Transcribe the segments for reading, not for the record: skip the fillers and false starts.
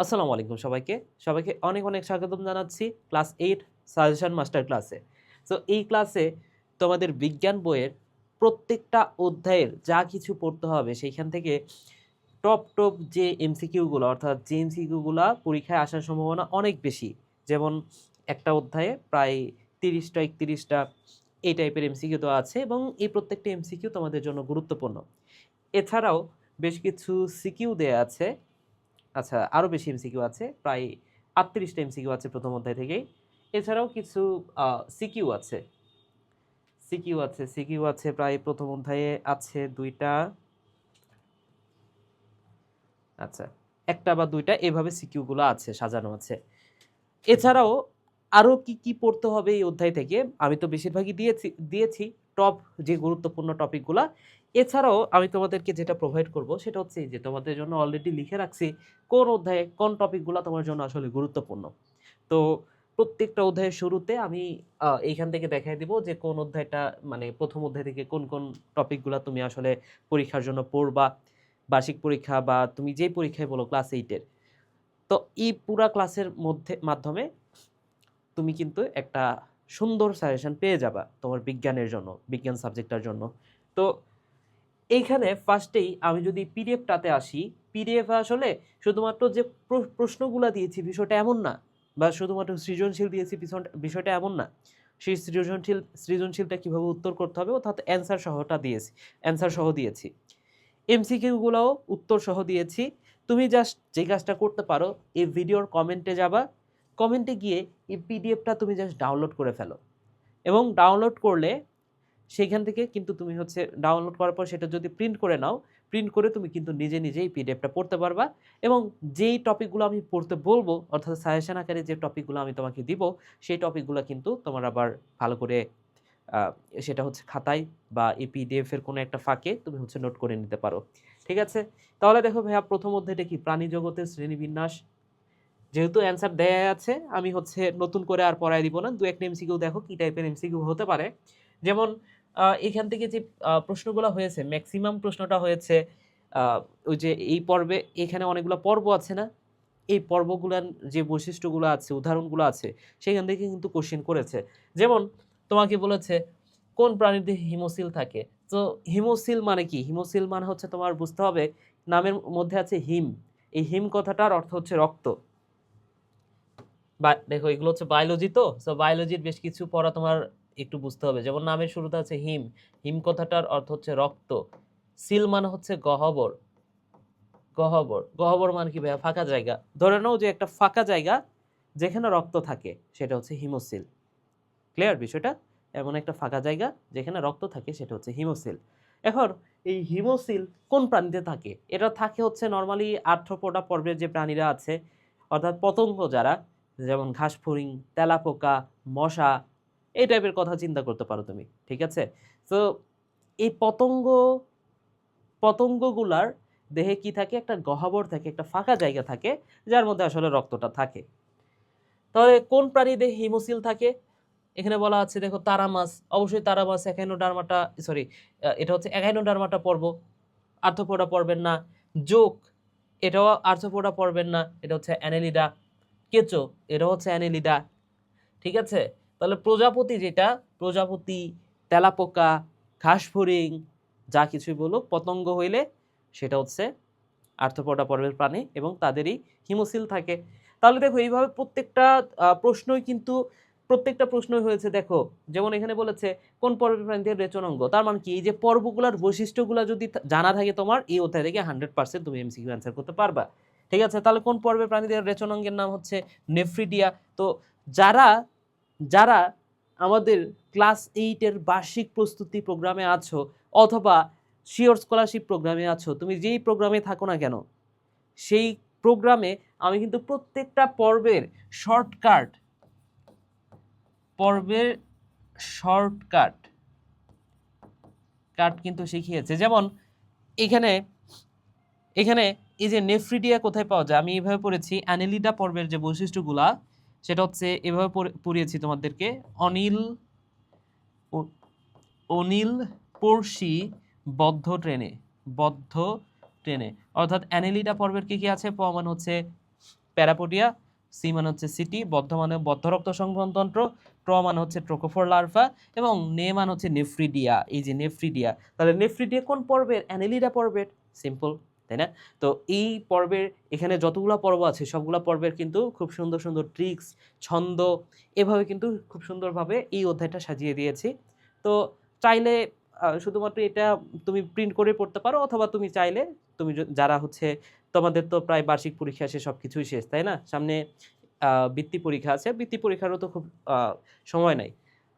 আসসালামু আলাইকুম সবাইকে। সবাইকে অনেক, অনেক স্বাগতম জানাচ্ছি ক্লাস 8 সাজেশন মাস্টার ক্লাসে। সো এই ক্লাসে তোমাদের বিজ্ঞান বইয়ের প্রত্যেকটা অধ্যায়ের যা কিছু পড়তে হবে সেইখান থেকে টপ যে এমসিকিউ গুলো অর্থাৎ যে এমসিকিউ গুলা পরীক্ষায় আসার সম্ভাবনা অনেক বেশি। যেমন একটা অধ্যায়ে প্রায় ৩০টা ৩১টা এই টাইপের এমসিকিউ দেওয়া আছে এবং এই প্রত্যেকটা এমসিকিউ তোমাদের জন্য গুরুত্বপূর্ণ। এছাড়াও বেশ কিছু সিকিউ দেয়া আছে। আচ্ছা, আরও বেশি এমসিকিউ আছে, প্রায় ৩৮টা এমসিকিউ আছে প্রথম অধ্যায় থেকেই। এছাড়াও কিছু সিকিউ আছে প্রায় প্রথম অধ্যায়ে আছে ২টা, আচ্ছা ১টা বা ২টা এভাবে সিকিউগুলো আছে, সাজানো আছে। এছাড়াও আরও কি কি পড়তে হবে এই অধ্যায় থেকে আমি তো বেশিরভাগই দিয়েছি টপ যে গুরুত্বপূর্ণ টপিকগুলা। এছাড়াও আমি তোমাদেরকে যেটা প্রোভাইড করব সেটা হচ্ছে যে তোমাদের জন্য অলরেডি লিখে রাখছি কোন অধ্যায়ে কোন টপিকগুলো তোমার জন্য আসলে গুরুত্বপূর্ণ। তো প্রত্যেকটা অধ্যায়ের শুরুতে আমি এইখান থেকে দেখাই দিব যে কোন অধ্যায়টা মানে প্রথম অধ্যায় থেকে কোন কোন টপিকগুলো তুমি আসলে পরীক্ষার জন্য পড়বা, বার্ষিক পরীক্ষা বা তুমি যেই পরীক্ষায় বলো ক্লাস 8-এর। তো এই পুরা ক্লাসের মাধ্যমে তুমি কিন্তু একটা সুন্দর সাজেশন পেয়ে যাবা তোমার বিজ্ঞানের জন্য, বিজ্ঞান সাবজেক্টটার জন্য। তো এইখানে ফার্স্টেই আমি যদি পিডিএফটাতে আসি, পিডিএফে আসলে শুধুমাত্র যে প্রশ্নগুলা দিয়েছি বিষয়টা এমন না, বা শুধুমাত্র সৃজনশীল দিয়েছি বিষয়টা এমন না। সেই সৃজনশীলটা কিভাবে উত্তর করতে হবে অর্থাৎ অ্যান্সার সহ দিয়েছি। এমসিকিউগুলোও উত্তর সহ দিয়েছি। তুমি জাস্ট যে কাজটা করতে পারো, এই ভিডিওর কমেন্টে যাবা, কমেন্টে গিয়ে এই পিডিএফটা তুমি জাস্ট ডাউনলোড করে ফেলো এবং ডাউনলোড করলে সেইখান থেকে কিন্তু তুমি হচ্ছে ডাউনলোড করার পর সেটা যদি প্রিন্ট করে নাও, প্রিন্ট করে তুমি কিন্তু নিজে নিজেই পিডিএফটা পড়তে পারবা এবং যেই টপিকগুলো আমি পড়তে বলবো অর্থাৎ সাজেশন আকারে যে টপিকগুলো আমি তোমাকে দিব সেই টপিকগুলো কিন্তু তোমার আবার ভালো করে আহ, সেটা হচ্ছে খাতায় বা এই পিডিএফ এর কোনো একটা ফাঁকে তুমি হচ্ছে নোট করে নিতে পারো। ঠিক আছে, তাহলে দেখো ভাইয়া প্রথম অধ্যায়টা কি প্রাণী জগতের শ্রেণীবিন্যাস। যেহেতু অ্যান্সার দেয়া আছে আমি হচ্ছে নতুন করে আর পড়ায় দিব না, দু একটা এমসিকিউ দেখো কি টাইপের এমসিকিউ হতে পারে। যেমন এখান থেকে যে প্রশ্নগুলো হয়েছে ম্যাক্সিমাম প্রশ্নটা হয়েছে ওই যে এই পর্বে এখানে অনেকগুলো পর্ব আছে না, এই পর্বগুলোর যে বৈশিষ্ট্যগুলো আছে উদাহরণগুলো আছে সেখান থেকে কিন্তু কোশ্চেন করেছে। যেমন তোমাকে বলেছে কোন প্রাণীর দেহে হিমোসিল থাকে। তো হিমোসিল মানে কি? হিমোসিল মানে হচ্ছে তোমার বুঝতে হবে নামের মধ্যে আছে হিম, এই হিম কথাটার অর্থ হচ্ছে রক্ত। বা দেখো এগুলো হচ্ছে বায়োলজি, তো সো বায়োলজির বেশ কিছু পড়া তোমার একটু বুঝতে হবে। যেমন নামের শুরুতে আছে হিম, হিম কথাটার অর্থ হচ্ছে রক্ত। সিল মানে হচ্ছে গহ্বর, গহ্বর মানে কি ভাইয়া? ফাঁকা জায়গা। ধরে নাও যে একটা ফাঁকা জায়গা যেখানে রক্ত থাকে সেটা হচ্ছে হিমোসিল। ক্লিয়ার বিষয়টা? এমন একটা ফাঁকা জায়গা যেখানে রক্ত থাকে সেটা হচ্ছে হিমোসিল। এখন এই হিমোসিল কোন প্রাণীতে থাকে? এটা থাকে হচ্ছে নর্মালি আর্থ্রোপোডা পর্বের যে প্রাণীরা আছে অর্থাৎ পতঙ্গ যারা, যেমন ঘাসফড়িং, তেলাপোকা, মশা, এই টাইপের কথা চিন্তা করতে পারো তুমি। ঠিক আছে, তো এই পতঙ্গগুলার দেহে কি থাকে? একটা গহ্বর থাকে, একটা ফাঁকা জায়গা থাকে যার মধ্যে আসলে রক্তটা থাকে। তাহলে কোন প্রাণী দেহে হিমোসিল থাকে? এখানে বলা আছে দেখো তারা মাছ, অবশ্যই তারা মাছ এখাইনোডার্মাটা, সরি এটা হচ্ছে এখাইনোডার্মাটা পর্ব, আর্থ্রোপোডা পর্বের না। জোক, এটাও আর্থ্রোপোডা পর্বের না, এটা হচ্ছে অ্যানেলিডা। কেঁচো, এটাও হচ্ছে অ্যানেলিডা। ঠিক আছে, তাহলে প্রজাপতি যেটা, প্রজাপতি, তেলাপোকা, ঘাসফড়িং, যা কিছুই বলুক পতঙ্গ হইলে সেটা হচ্ছে আর্থ্রোপোডা পর্বের প্রাণী এবং তাদেরই হিমোসিল থাকে। তাহলে দেখো এইভাবে প্রত্যেকটা প্রশ্নই হয়েছে। দেখো যেমন এখানে বলেছে কোন পর্বের প্রাণীদের রেচনাঙ্গ, তার মানে কি এই যে পর্বগুলোর বৈশিষ্ট্যগুলো যদি জানা থাকে তোমার এই অধ্যায় থেকে 100% তুমি এমসিকিউ অ্যান্সার করতে পারবা। ঠিক আছে, তাহলে কোন পর্বের প্রাণীদের রেচনাঙ্গের নাম হচ্ছে নেফ্রিডিয়া। তো যারা যারা আমাদের ক্লাস 8-এর বার্ষিক প্রস্তুতি প্রোগ্রামে আছো অথবা শিওর স্কলারশিপ প্রোগ্রামে আছো, তুমি যেই প্রোগ্রামে থাকো না কেন সেই প্রোগ্রামে আমি কিন্তু প্রত্যেকটা পর্বের শর্টকাট কিন্তু শিখিয়েছে। যেমন এখানে এখানে এই যে নেফ্রিডিয়া কোথায় পাওয়া যায় আমি এইভাবে পড়েছি। অ্যানেলিডা পর্বের যে বৈশিষ্ট্যগুলা সেটা হচ্ছে এভাবে পড়িয়েছি তোমাদেরকে। অনিল অনিল পড়শি বদ্ধ ট্রেনে অর্থাৎ অ্যানেলিডা পর্বের কি কি আছে? মানে হচ্ছে প্যারাপোডিয়া, সি মানে হচ্ছে সিটি, বদ্ধ মানে বদ্ধ রক্ত সংবহনতন্ত্র, ট্র মানে হচ্ছে ট্রোকোফোর লার্ভা, এবং নে মানে হচ্ছে নেফ্রিডিয়া। এই যে নেফ্রিডিয়া, তাহলে নেফ্রিডিয়া কোন পর্বের? অ্যানেলিডা পর্বের। সিম্পল, তাই না? তো এই পর্বের এখানে যতগুলো পর্ব আছে সবগুলা পর্বের কিন্তু খুব সুন্দর সুন্দর ট্রিক্স, ছন্দ, এভাবে কিন্তু খুব সুন্দরভাবে এই অধ্যায়টা সাজিয়ে দিয়েছি। তো চাইলে শুধুমাত্র এটা তুমি প্রিন্ট করে পড়তে পারো, অথবা তুমি চাইলে তুমি যারা হচ্ছে, তোমাদের তো প্রায় বার্ষিক পরীক্ষা শেষ, সব কিছুই শেষ, তাই না? সামনে বৃত্তি পরীক্ষা আছে, বৃত্তি পরীক্ষারও তো খুব সময় নাই।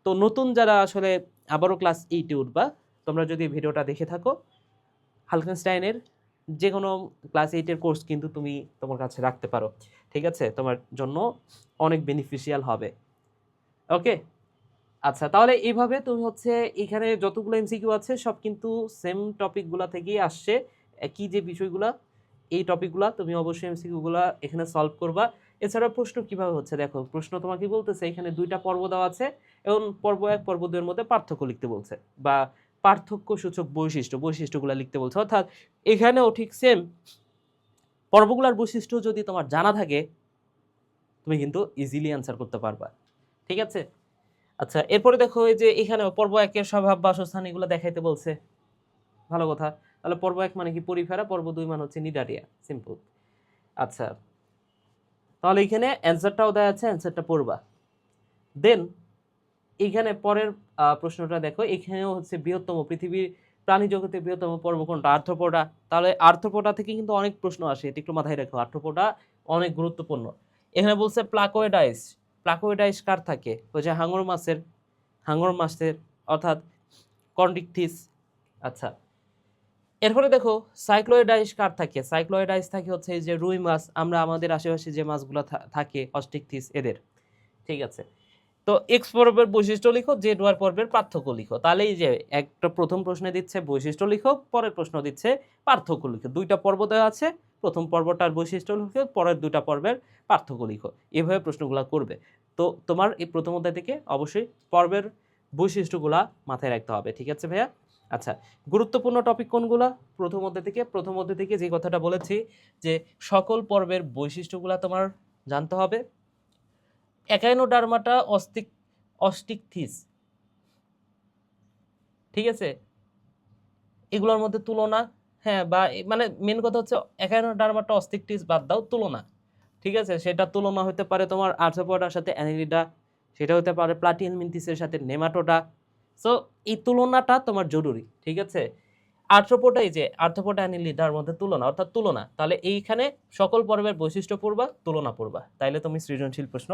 তো নতুন যারা আসলে আবারও ক্লাস 8-এ উঠবা, তোমরা যদি ভিডিওটা দেখে থাকো, হালকেনস্টাইনের যে কোনো ক্লাস 8-এর কোর্স কিন্তু তুমি তোমার কাছে রাখতে পারো, ঠিক আছে? তোমার জন্য অনেক বেনিফিশিয়াল হবে। ওকে, আচ্ছা, তাহলে এইভাবে তুমি হচ্ছে এখানে যতগুলো এমসিকিউ আছে সব কিন্তু সেম টপিকগুলা থেকেই আসছে। একই যে বিষয়গুলা, এই টপিকগুলা তুমি অবশ্যই এমসিকিউগুলা এখানে সলভ করবা। এছাড়া প্রশ্ন কিভাবে হচ্ছে দেখো, প্রশ্ন তোমাকে বলতেছে এখানে 2টা পর্ব দেওয়া আছে, এবং পর্ব 1 পর্ব 2 এর মধ্যে পার্থক্য লিখতে বলছে, বা পার্থক্য সূচক বৈশিষ্ট্যগুলা লিখতে বলছে। অর্থাৎ এখানেও ঠিক সেম পর্বগুলার বৈশিষ্ট্য যদি তোমার জানা থাকে, তুমি কিন্তু ইজিলি অ্যান্সার করতে পারবা, ঠিক আছে? আচ্ছা, এরপরে দেখো এই যে এখানে পর্ব 1-এর স্বভাব বাসস্থান এগুলো দেখাইতে বলছে, ভালো কথা। তাহলে পর্ব 1 মানে কি? পরিফেরা। পর্ব 2 মানে হচ্ছে নিডারিয়া। সিম্পল। আচ্ছা, তাহলে এখানে অ্যান্সারটাও দেওয়া আছে, অ্যান্সারটা পড়বা। দেন এইখানে পরের প্রশ্নটা দেখো, এখানেও হচ্ছে বৃহত্তম পৃথিবীর প্রাণী জগতে বৃহত্তম পর্ব কোনটা? আর্থ্রোপোডা। তাহলে আর্থ্রোপোডা থেকে কিন্তু অনেক প্রশ্ন আসে, এটা একটু মাথায় রাখো, আর্থ্রোপোডা অনেক গুরুত্বপূর্ণ। এখানে বলছে প্লাকোয়েডাইস। প্লাকোয়েডাইস কার থাকে? ওই যে হাঙর মাছের, অর্থাৎ কন্ডিকথিস। আচ্ছা, এরপরে দেখো সাইক্লোয়েডাইস কার থাকে? সাইক্লোয়েডাইস থাকে হচ্ছে এই যে রুই মাছ, আমরা আমাদের আশেপাশে যে মাছগুলো থাকে অস্টিকথিস এদের, ঠিক আছে? তো এক্স পর্বের বৈশিষ্ট্য লিখো, জেড ওয়াই পর্বের পার্থক্য লিখো। তাহলে এই যে একটা প্রথম প্রশ্নে দিচ্ছে বৈশিষ্ট্য লিখো, পরের প্রশ্ন দিচ্ছে পার্থক্য লিখো। 2টা পর্ব দেওয়া আছে, প্রথম পর্বটার বৈশিষ্ট্য লিখো, পরের 2টা পর্বের পার্থক্য লিখো। এভাবে প্রশ্নগুলো করবে। তো তোমার এই প্রথম অধ্যায় থেকে অবশ্যই পর্বের বৈশিষ্ট্যগুলা মাথায় রাখতে হবে, ঠিক আছে ভাইয়া? আচ্ছা, গুরুত্বপূর্ণ টপিক কোনগুলা? প্রথম অধ্যায় থেকে যে কথাটা বলেছি, যে সকল পর্বের বৈশিষ্ট্যগুলা তোমার জানতে হবে। একাইনোডার্মাটা অস্টিকথিস, ঠিক আছে? এগুলোর মধ্যে তুলনা, হ্যাঁ, বা মানে মেন কথা হচ্ছে একাইনোডার্মাটা অস্টিকথিস বাদ দাও, তুলনা, ঠিক আছে? সেটা তুলনা হতে পারে তোমার আর্থ্রোপোডার সাথে অ্যানেলিডা, সেটা হতে পারে প্লাটিহেলমিনথিসের মিন্থিসের সাথে নেমাটোডা। সো এই তুলনাটা তোমার জরুরি, ঠিক আছে? আর্থ্রোপোডা, এই যে আর্থ্রোপোডা অ্যানেলিডার মধ্যে তুলনা, অর্থাৎ তুলনা। তাহলে এইখানে সকল পর্বের বৈশিষ্ট্য পড়বা, তুলনা পড়বা, তাইলে তুমি সৃজনশীল প্রশ্ন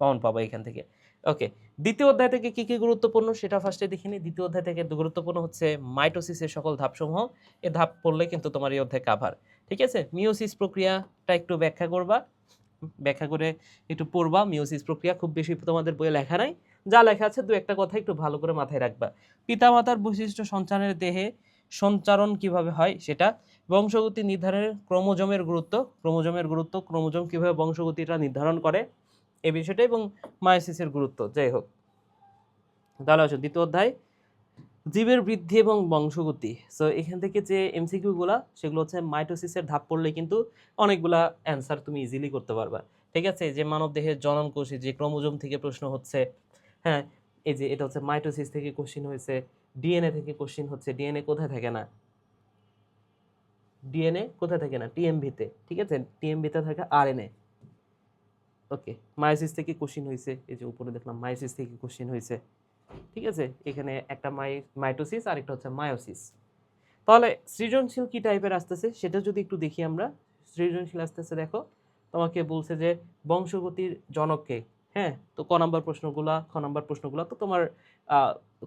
কমন পাবা এখান থেকে। ওকে, দ্বিতীয় অধ্যায় থেকে কি কি গুরুত্বপূর্ণ সেটা ফার্স্টে দেখে নিই। দ্বিতীয় অধ্যায় থেকে গুরুত্বপূর্ণ হচ্ছে মাইটোসিসের সকল ধাপসমূহ। এই ধাপ পড়লে কিন্তু তোমার এই অধ্যায় কাভার, ঠিক আছে? মিওসিস প্রক্রিয়াটা একটু ব্যাখ্যা করবা, ব্যাখ্যা করে একটু পড়বা। মিওসিস প্রক্রিয়া খুব বেশি তোমাদের বইয়ে লেখা নাই, যা লেখা আছে 2-1টা কথা একটু ভালো করে মাথায় রাখবা। পিতামাতার বৈশিষ্ট্য সঞ্চারের দেহে সঞ্চারণ কিভাবে হয় সেটা, বংশগতি নির্ধারণের ক্রোমোজোম কিভাবে বংশগতিটা নির্ধারণ করে এই বিষয়টা, এবং মায়োসিসের গুরুত্ব। যাই হোক, তাহলে আসো দ্বিতীয় অধ্যায়, জীবের বৃদ্ধি এবং বংশগতি। সো এখান থেকে যে এমসিকিউ গুলা, সেগুলো হচ্ছে মাইটোসিসের ধাপ পড়লে কিন্তু অনেকগুলা অ্যান্সার তুমি ইজিলি করতে পারবা, ঠিক আছে? যে মানব দেহের জনন কোষে যে ক্রোমোজোম থেকে প্রশ্ন হচ্ছে, হ্যাঁ, এই যে এটা হচ্ছে মাইটোসিস থেকে কোশ্চিন হয়েছে, ডিএনএ থেকে কোশ্চিন হচ্ছে। ডিএনএ কোথায় থাকে না? ডিএনএ কোথায় থাকে না? টিএমভিতে, ঠিক আছে? টিএমভিতে থাকে আরএনএ। ওকে, মায়োসিস থেকে কোশ্চিন হয়েছে, এই যে উপরে দেখলাম মায়োসিস থেকে কোশ্চিন হয়েছে, ঠিক আছে? এখানে একটা মাইটোসিস আর একটা হচ্ছে মায়োসিস। তাহলে সৃজনশীল কি টাইপের আসতেছে সেটা যদি একটু দেখি আমরা। সৃজনশীল আসতেছে, দেখো তোমাকে বলছে যে বংশগতির জনককে, হ্যাঁ? তো খ নাম্বার প্রশ্নগুলা তো তোমার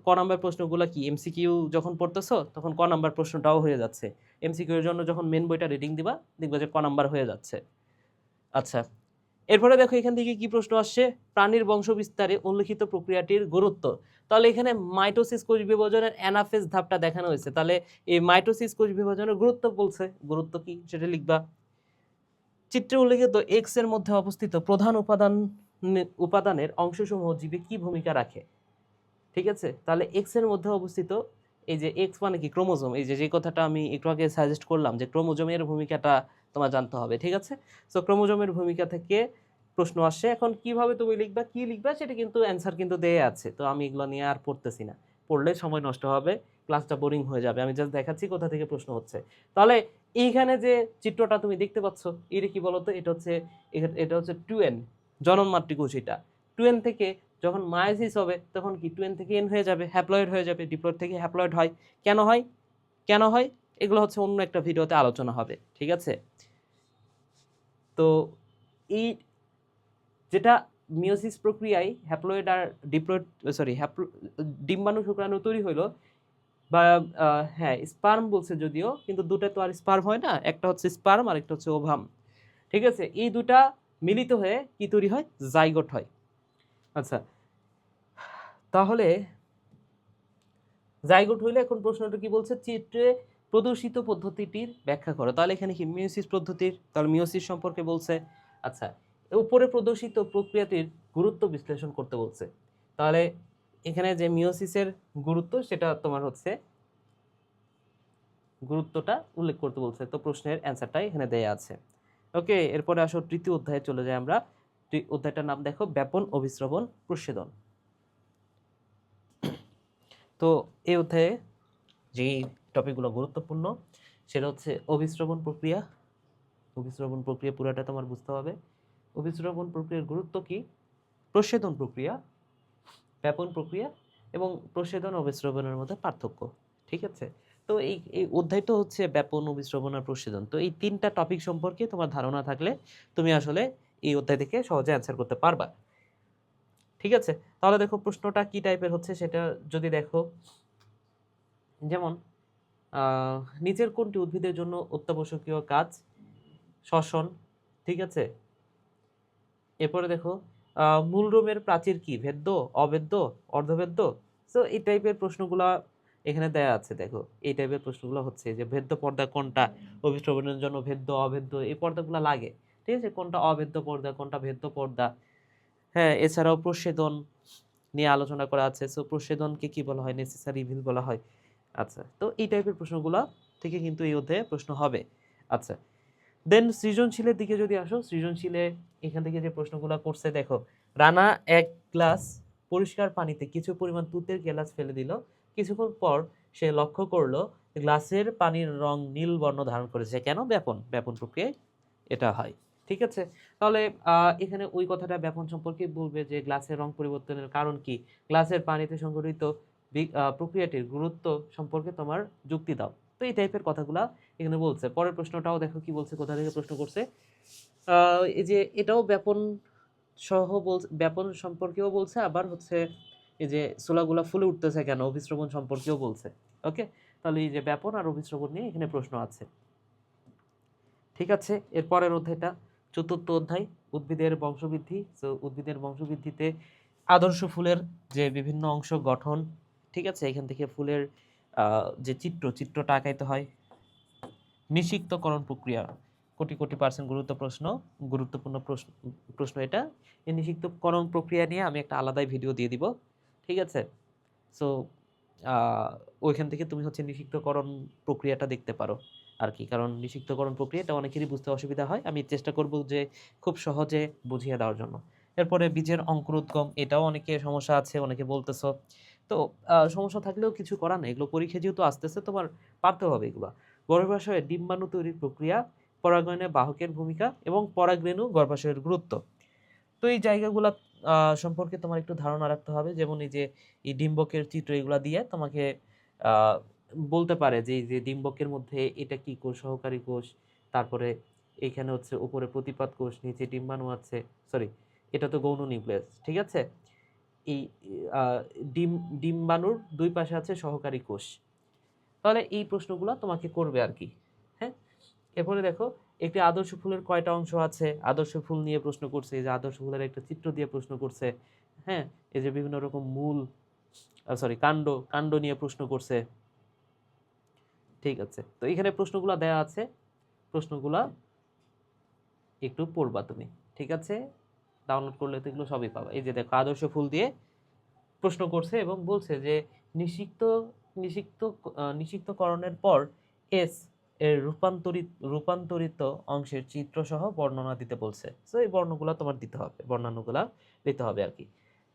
ক নাম্বার প্রশ্নগুলা কি এমসিকিউ যখন পড়তেছো তখন ক নাম্বার প্রশ্নটাও হয়ে যাচ্ছে। এমসিকিউ এর জন্য যখন মেন বইটা রিডিং দিবা, দেখবা যে ক নাম্বার হয়ে যাচ্ছে। আচ্ছা, এরপরে দেখো এখান থেকে কি প্রশ্ন আসছে, প্রাণীর বংশ বিস্তারে উল্লিখিত প্রক্রিয়াটির গুরুত্ব। তাহলে এখানে মাইটোসিস কোষ বিভাজনের অ্যানাফেজ ধাপটা দেখানো হয়েছে, তাহলে এই মাইটোসিস কোষ বিভাজনের গুরুত্ব বলছে, গুরুত্ব কি সেটা লিখবা। চিত্রে উল্লেখিত এক্স এর মধ্যে অবস্থিত প্রধান উপাদানের অংশসমূহ জীবে কি ভূমিকা রাখে, ঠিক আছে? তাহলে এক্স এর মধ্যে অবস্থিত, এই যে এক্স মানে কি? ক্রোমোজোম। এই যে কথাটা আমি একটু আগে সাজেস্ট করলাম যে ক্রোমোজোমের ভূমিকাটা তোমার জানতে হবে, ঠিক আছে? সো ক্রোমোজোমের ভূমিকা থেকে প্রশ্ন আসে। এখন কিভাবে তুমি লিখবা, কি লিখবা সেটা কিন্তু অ্যান্সার কিন্তু দেয়া আছে। তো আমি এগুলো নিয়ে আর পড়তেছি না, পড়লে সময় নষ্ট হবে, ক্লাসটা বোরিং হয়ে যাবে। আমি জাস্ট দেখাচ্ছি কোথা থেকে প্রশ্ন হচ্ছে। তাহলে এইখানে যে চিত্রটা তুমি দেখতে পাচ্ছ, এটা কি বলতো? এটা হচ্ছে 2n, জনন মাতৃকোষ। এটা 2n থেকে যখন মায়োসিস হবে তখন কি 2n থেকে n হয়ে যাবে, হ্যাপ্লয়েড হয়ে যাবে। ডিপ্লয়েড থেকে হ্যাপ্লয়েড হয়। কেন হয়, কেন হয়, এগুলো হচ্ছে অন্য একটা ভিডিওতে আলোচনা হবে, ঠিক আছে? তো এই যেটা মিওসিস প্রক্রিয়ায় হ্যাপ্লয়েড আর ডিপ্লয়েড, সরি, ডিম্বাণু শুক্রাণু তৈরি হইলো, বা হ্যাঁ স্পার্ম বলছে যদিও, কিন্তু দুটো তো আর স্পার্ম হয় না, একটা হচ্ছে স্পার্ম আর একটা হচ্ছে ওভাম, ঠিক আছে? এই দুটা মিলিত হয়ে কি তৈরি হয়? জাইগোট হয়। আচ্ছা, তাহলে জাইগোট হইলে এখন প্রশ্নটা কি বলছে? চিত্রে প্রদর্শিত পদ্ধতিটির ব্যাখ্যা করো। তাহলে এখানে কি মিওসিস পদ্ধতির, তাহলে মিওসিস সম্পর্কে বলছে। আচ্ছা, উপরে প্রদর্শিত প্রক্রিয়াটির গুরুত্ব বিশ্লেষণ করতে বলছে। তাহলে এখানে যে মিওসিসের গুরুত্ব সেটা তোমার হচ্ছে গুরুত্বটা উল্লেখ করতে বলছে। তো প্রশ্নের অ্যান্সারটাই এখানে দেয়া আছে। ওকে, এরপরে আসো তৃতীয় অধ্যায়ে চলে যাই আমরা। অধ্যায়টার নাম দেখো ব্যাপন, অভিস্রবণ, প্রচ্ছেদন। তো এই অধ্যায়ে যে টপিকগুলো গুরুত্বপূর্ণ সেটা হচ্ছে অভিস্রবণ প্রক্রিয়া। অভিস্রবণ প্রক্রিয়া পুরোটা তোমার বুঝতে হবে। অভিস্রবণ প্রক্রিয়ার গুরুত্ব কি, প্রচ্ছেদন প্রক্রিয়া, ব্যাপন প্রক্রিয়া এবং প্রচ্ছেদন অভিস্রবণের মধ্যে পার্থক্য, ঠিক আছে? তো এই অধ্যায়টা হচ্ছে ব্যাপন, অভিস্রবণ আর প্রচ্ছেদন। তো এই তিনটা টপিক সম্পর্কে তোমার ধারণা থাকলে তুমি আসলে এই অধ্যায় থেকে সহজে অ্যান্সার করতে পারবা, ঠিক আছে? তাহলে দেখো প্রশ্নটা কি টাইপের হচ্ছে সেটা যদি দেখো, যেমন নিচের কোনটি উদ্ভিদের জন্য অত্যাবশ্যকীয় কাজ? শ্বসন, ঠিক আছে? এরপরে দেখো মূলরোমের প্রাচীর কি? ভেদ্য, অভেদ্য, অর্ধভেদ্য? সো এই টাইপের প্রশ্নগুলো এখানে দেয়া আছে। দেখো এই টাইপের প্রশ্নগুলো হচ্ছে যে ভেদ্য পর্দা কোনটা, অভিস্রবণের জন্য ভেদ্য, অভেদ্য এই পর্দাগুলো লাগে, ঠিক আছে? কোনটা অভেদ্য পর্দা, কোনটা ভেদ্য পর্দা। হ্যাঁ, এছাড়াও প্রচ্ছেদন নিয়ে আলোচনা করা আছে। সো প্রচ্ছেদনকে কি বলা হয়? নেসেসারি ইভিল বলা হয়। আচ্ছা, তো এই টাইপের প্রশ্নগুলো থেকে কিন্তু এই অধ্যায়ে প্রশ্ন হবে। আচ্ছা, দেন সৃজনশীলের দিকে যদি আসো, সৃজনশীলে এখান থেকে যে প্রশ্নগুলো করছে দেখো, রানা এক গ্লাস পরিষ্কার পানিতে কিছু পরিমাণ তুতের গ্লাস ফেলে দিল। কিছুক্ষণ পর সে লক্ষ্য করলো গ্লাসের পানির রং নীল বর্ণ ধারণ করেছে। কেন? ব্যাপন, ব্যাপন প্রক্রিয়ায় এটা হয়, ঠিক আছে? তাহলে এখানে ওই কথাটা ব্যাপন সম্পর্কে বলবে যে গ্লাসের রং পরিবর্তনের কারণ কি, গ্লাসের পানিতে সংঘটিত প্রক্রিয়াটির গুরুত্ব সম্পর্কে তোমার যুক্তি দাও। তো এই টাইপের কথাগুলা এখানে বলছে। পরের প্রশ্নটাও দেখো কি বলছে, কোথা থেকে প্রশ্ন করছে। এই যে এটাও ব্যাপন সহ বলছে, ব্যাপন সম্পর্কেও বলছে, আবার হচ্ছে এই যে সোলাগুলা ফুলে উঠতেছে কেন, অভিস্রবণ সম্পর্কেও বলছে। ওকে, তাহলে এই যে ব্যাপন আর অভিস্রবণ নিয়ে এখানে প্রশ্ন আছে, ঠিক আছে? এর পরের অধ্যায়টা চতুর্থ অধ্যায়, উদ্ভিদের বংশবৃদ্ধি। তো উদ্ভিদের বংশবৃদ্ধিতে আদর্শ ফুলের যে বিভিন্ন অংশ গঠন, ঠিক আছে? এখান থেকে ফুলের যে চিত্রটা আঁকাইতে হয়। নিষিক্তকরণ প্রক্রিয়া, কোটি কোটি % গুরুত্বপূর্ণ প্রশ্ন এটা। এই নিষিক্তকরণ প্রক্রিয়া নিয়ে আমি একটা আলাদাই ভিডিও দিয়ে দিব, ঠিক আছে? সো ওইখান থেকে তুমি হচ্ছে নিষিক্তকরণ প্রক্রিয়াটা দেখতে পারো আর কি, কারণ নিষিক্তকরণ প্রক্রিয়াটা অনেকেরই বুঝতে অসুবিধা হয়। আমি চেষ্টা করব যে খুব সহজে বুঝিয়ে দেওয়ার জন্য। এরপরে বীজের অঙ্কুরোদ্গম, এটাও অনেকে সমস্যা আছে, অনেকে বলতেছো। তো সমস্যা থাকলেও কিছু করার নেই, এগুলো পরীক্ষা যেহেতু আসতেছে তোমার পারতে হবে এগুলো। গর্ভাশয়ে ডিম্বাণু তৈরির প্রক্রিয়া, পরাগায়নে বাহকের ভূমিকা এবং পরাগরেণু গর্ভাশয়ের গুরুত্ব। তো এই জায়গাগুলো সম্পর্কে তোমার একটু ধারণা রাখতে হবে। যেমন এই যে এই ডিম্বকের চিত্র, এগুলো দিয়ে তোমাকে আহ, বলতে পারে যে এই যে ডিম্বকের মধ্যে এটা কি কোষ, সহকারী কোষ, তারপরে এইখানে হচ্ছে উপরে প্রতিপাদ কোষ, নিচে ডিম্বাণু আছে, সরি এটা তো গৌণ নিউক্লিয়াস, ঠিক আছে? এই আহ, ডিম্বাণুর দুই পাশে আছে সহকারী কোষ। তাহলে এই প্রশ্নগুলো তোমাকে করবে আর কি। হ্যাঁ, এরপরে দেখো একটি আদর্শ ফুলের কয়টা অংশ আছে? আদর্শ ফুল নিয়ে প্রশ্ন করছে, এই যে আদর্শ ফুলের একটা চিত্র দিয়ে প্রশ্ন করছে। হ্যাঁ, এই যে বিভিন্ন রকম মূল, কাণ্ড নিয়ে প্রশ্ন করছে, ঠিক আছে? তো এখানে প্রশ্নগুলো দেয়া আছে, প্রশ্নগুলা একটু পড়বা তুমি, ঠিক আছে? ডাউনলোড করলে তো এগুলো সবই পাবা। এই যে দেখো আদর্শ ফুল দিয়ে প্রশ্ন করছে এবং বলছে যে নিষিক্ত নিষিক্ত নিষিক্তকরণের পর এস এর রূপান্তরিত অংশের চিত্র সহ বর্ণনা দিতে বলছে। সো এই বর্ণগুলা তোমার দিতে হবে, বর্ণনাগুলা দিতে হবে আর কি।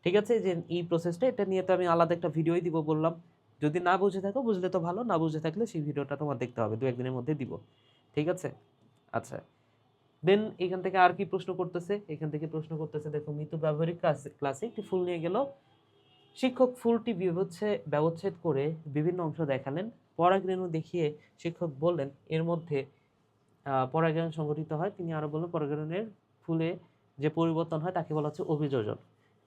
ঠিক আছে, যে এই প্রসেসটা, এটা নিয়ে তো আমি আলাদা একটা ভিডিওই দিব বললাম। যদি না বুঝে থাকো, বুঝলে তো ভালো, না বুঝে থাকলে সেই ভিডিওটা তোমার দেখতে হবে, 2-1 দিনের মধ্যে দিব। ঠিক আছে, আচ্ছা। দেন এখান থেকে আর কি প্রশ্ন করতেছে, এখান থেকে প্রশ্ন করতেছে, দেখো মিতু ব্যবহারিক ক্লাসে একটি ফুল নিয়ে গেল। শিক্ষক ফুলটি ব্যবচ্ছেদ করে বিভিন্ন অংশ দেখালেন। পরাগরেণু দেখিয়ে শিক্ষক বললেন এর মধ্যে পরাগায়ন সংঘটিত হয়। তিনি আরো বললেন পরাগায়নের ফুলে যে পরিবর্তন হয় তাকে বলা হচ্ছে অভিযোজন।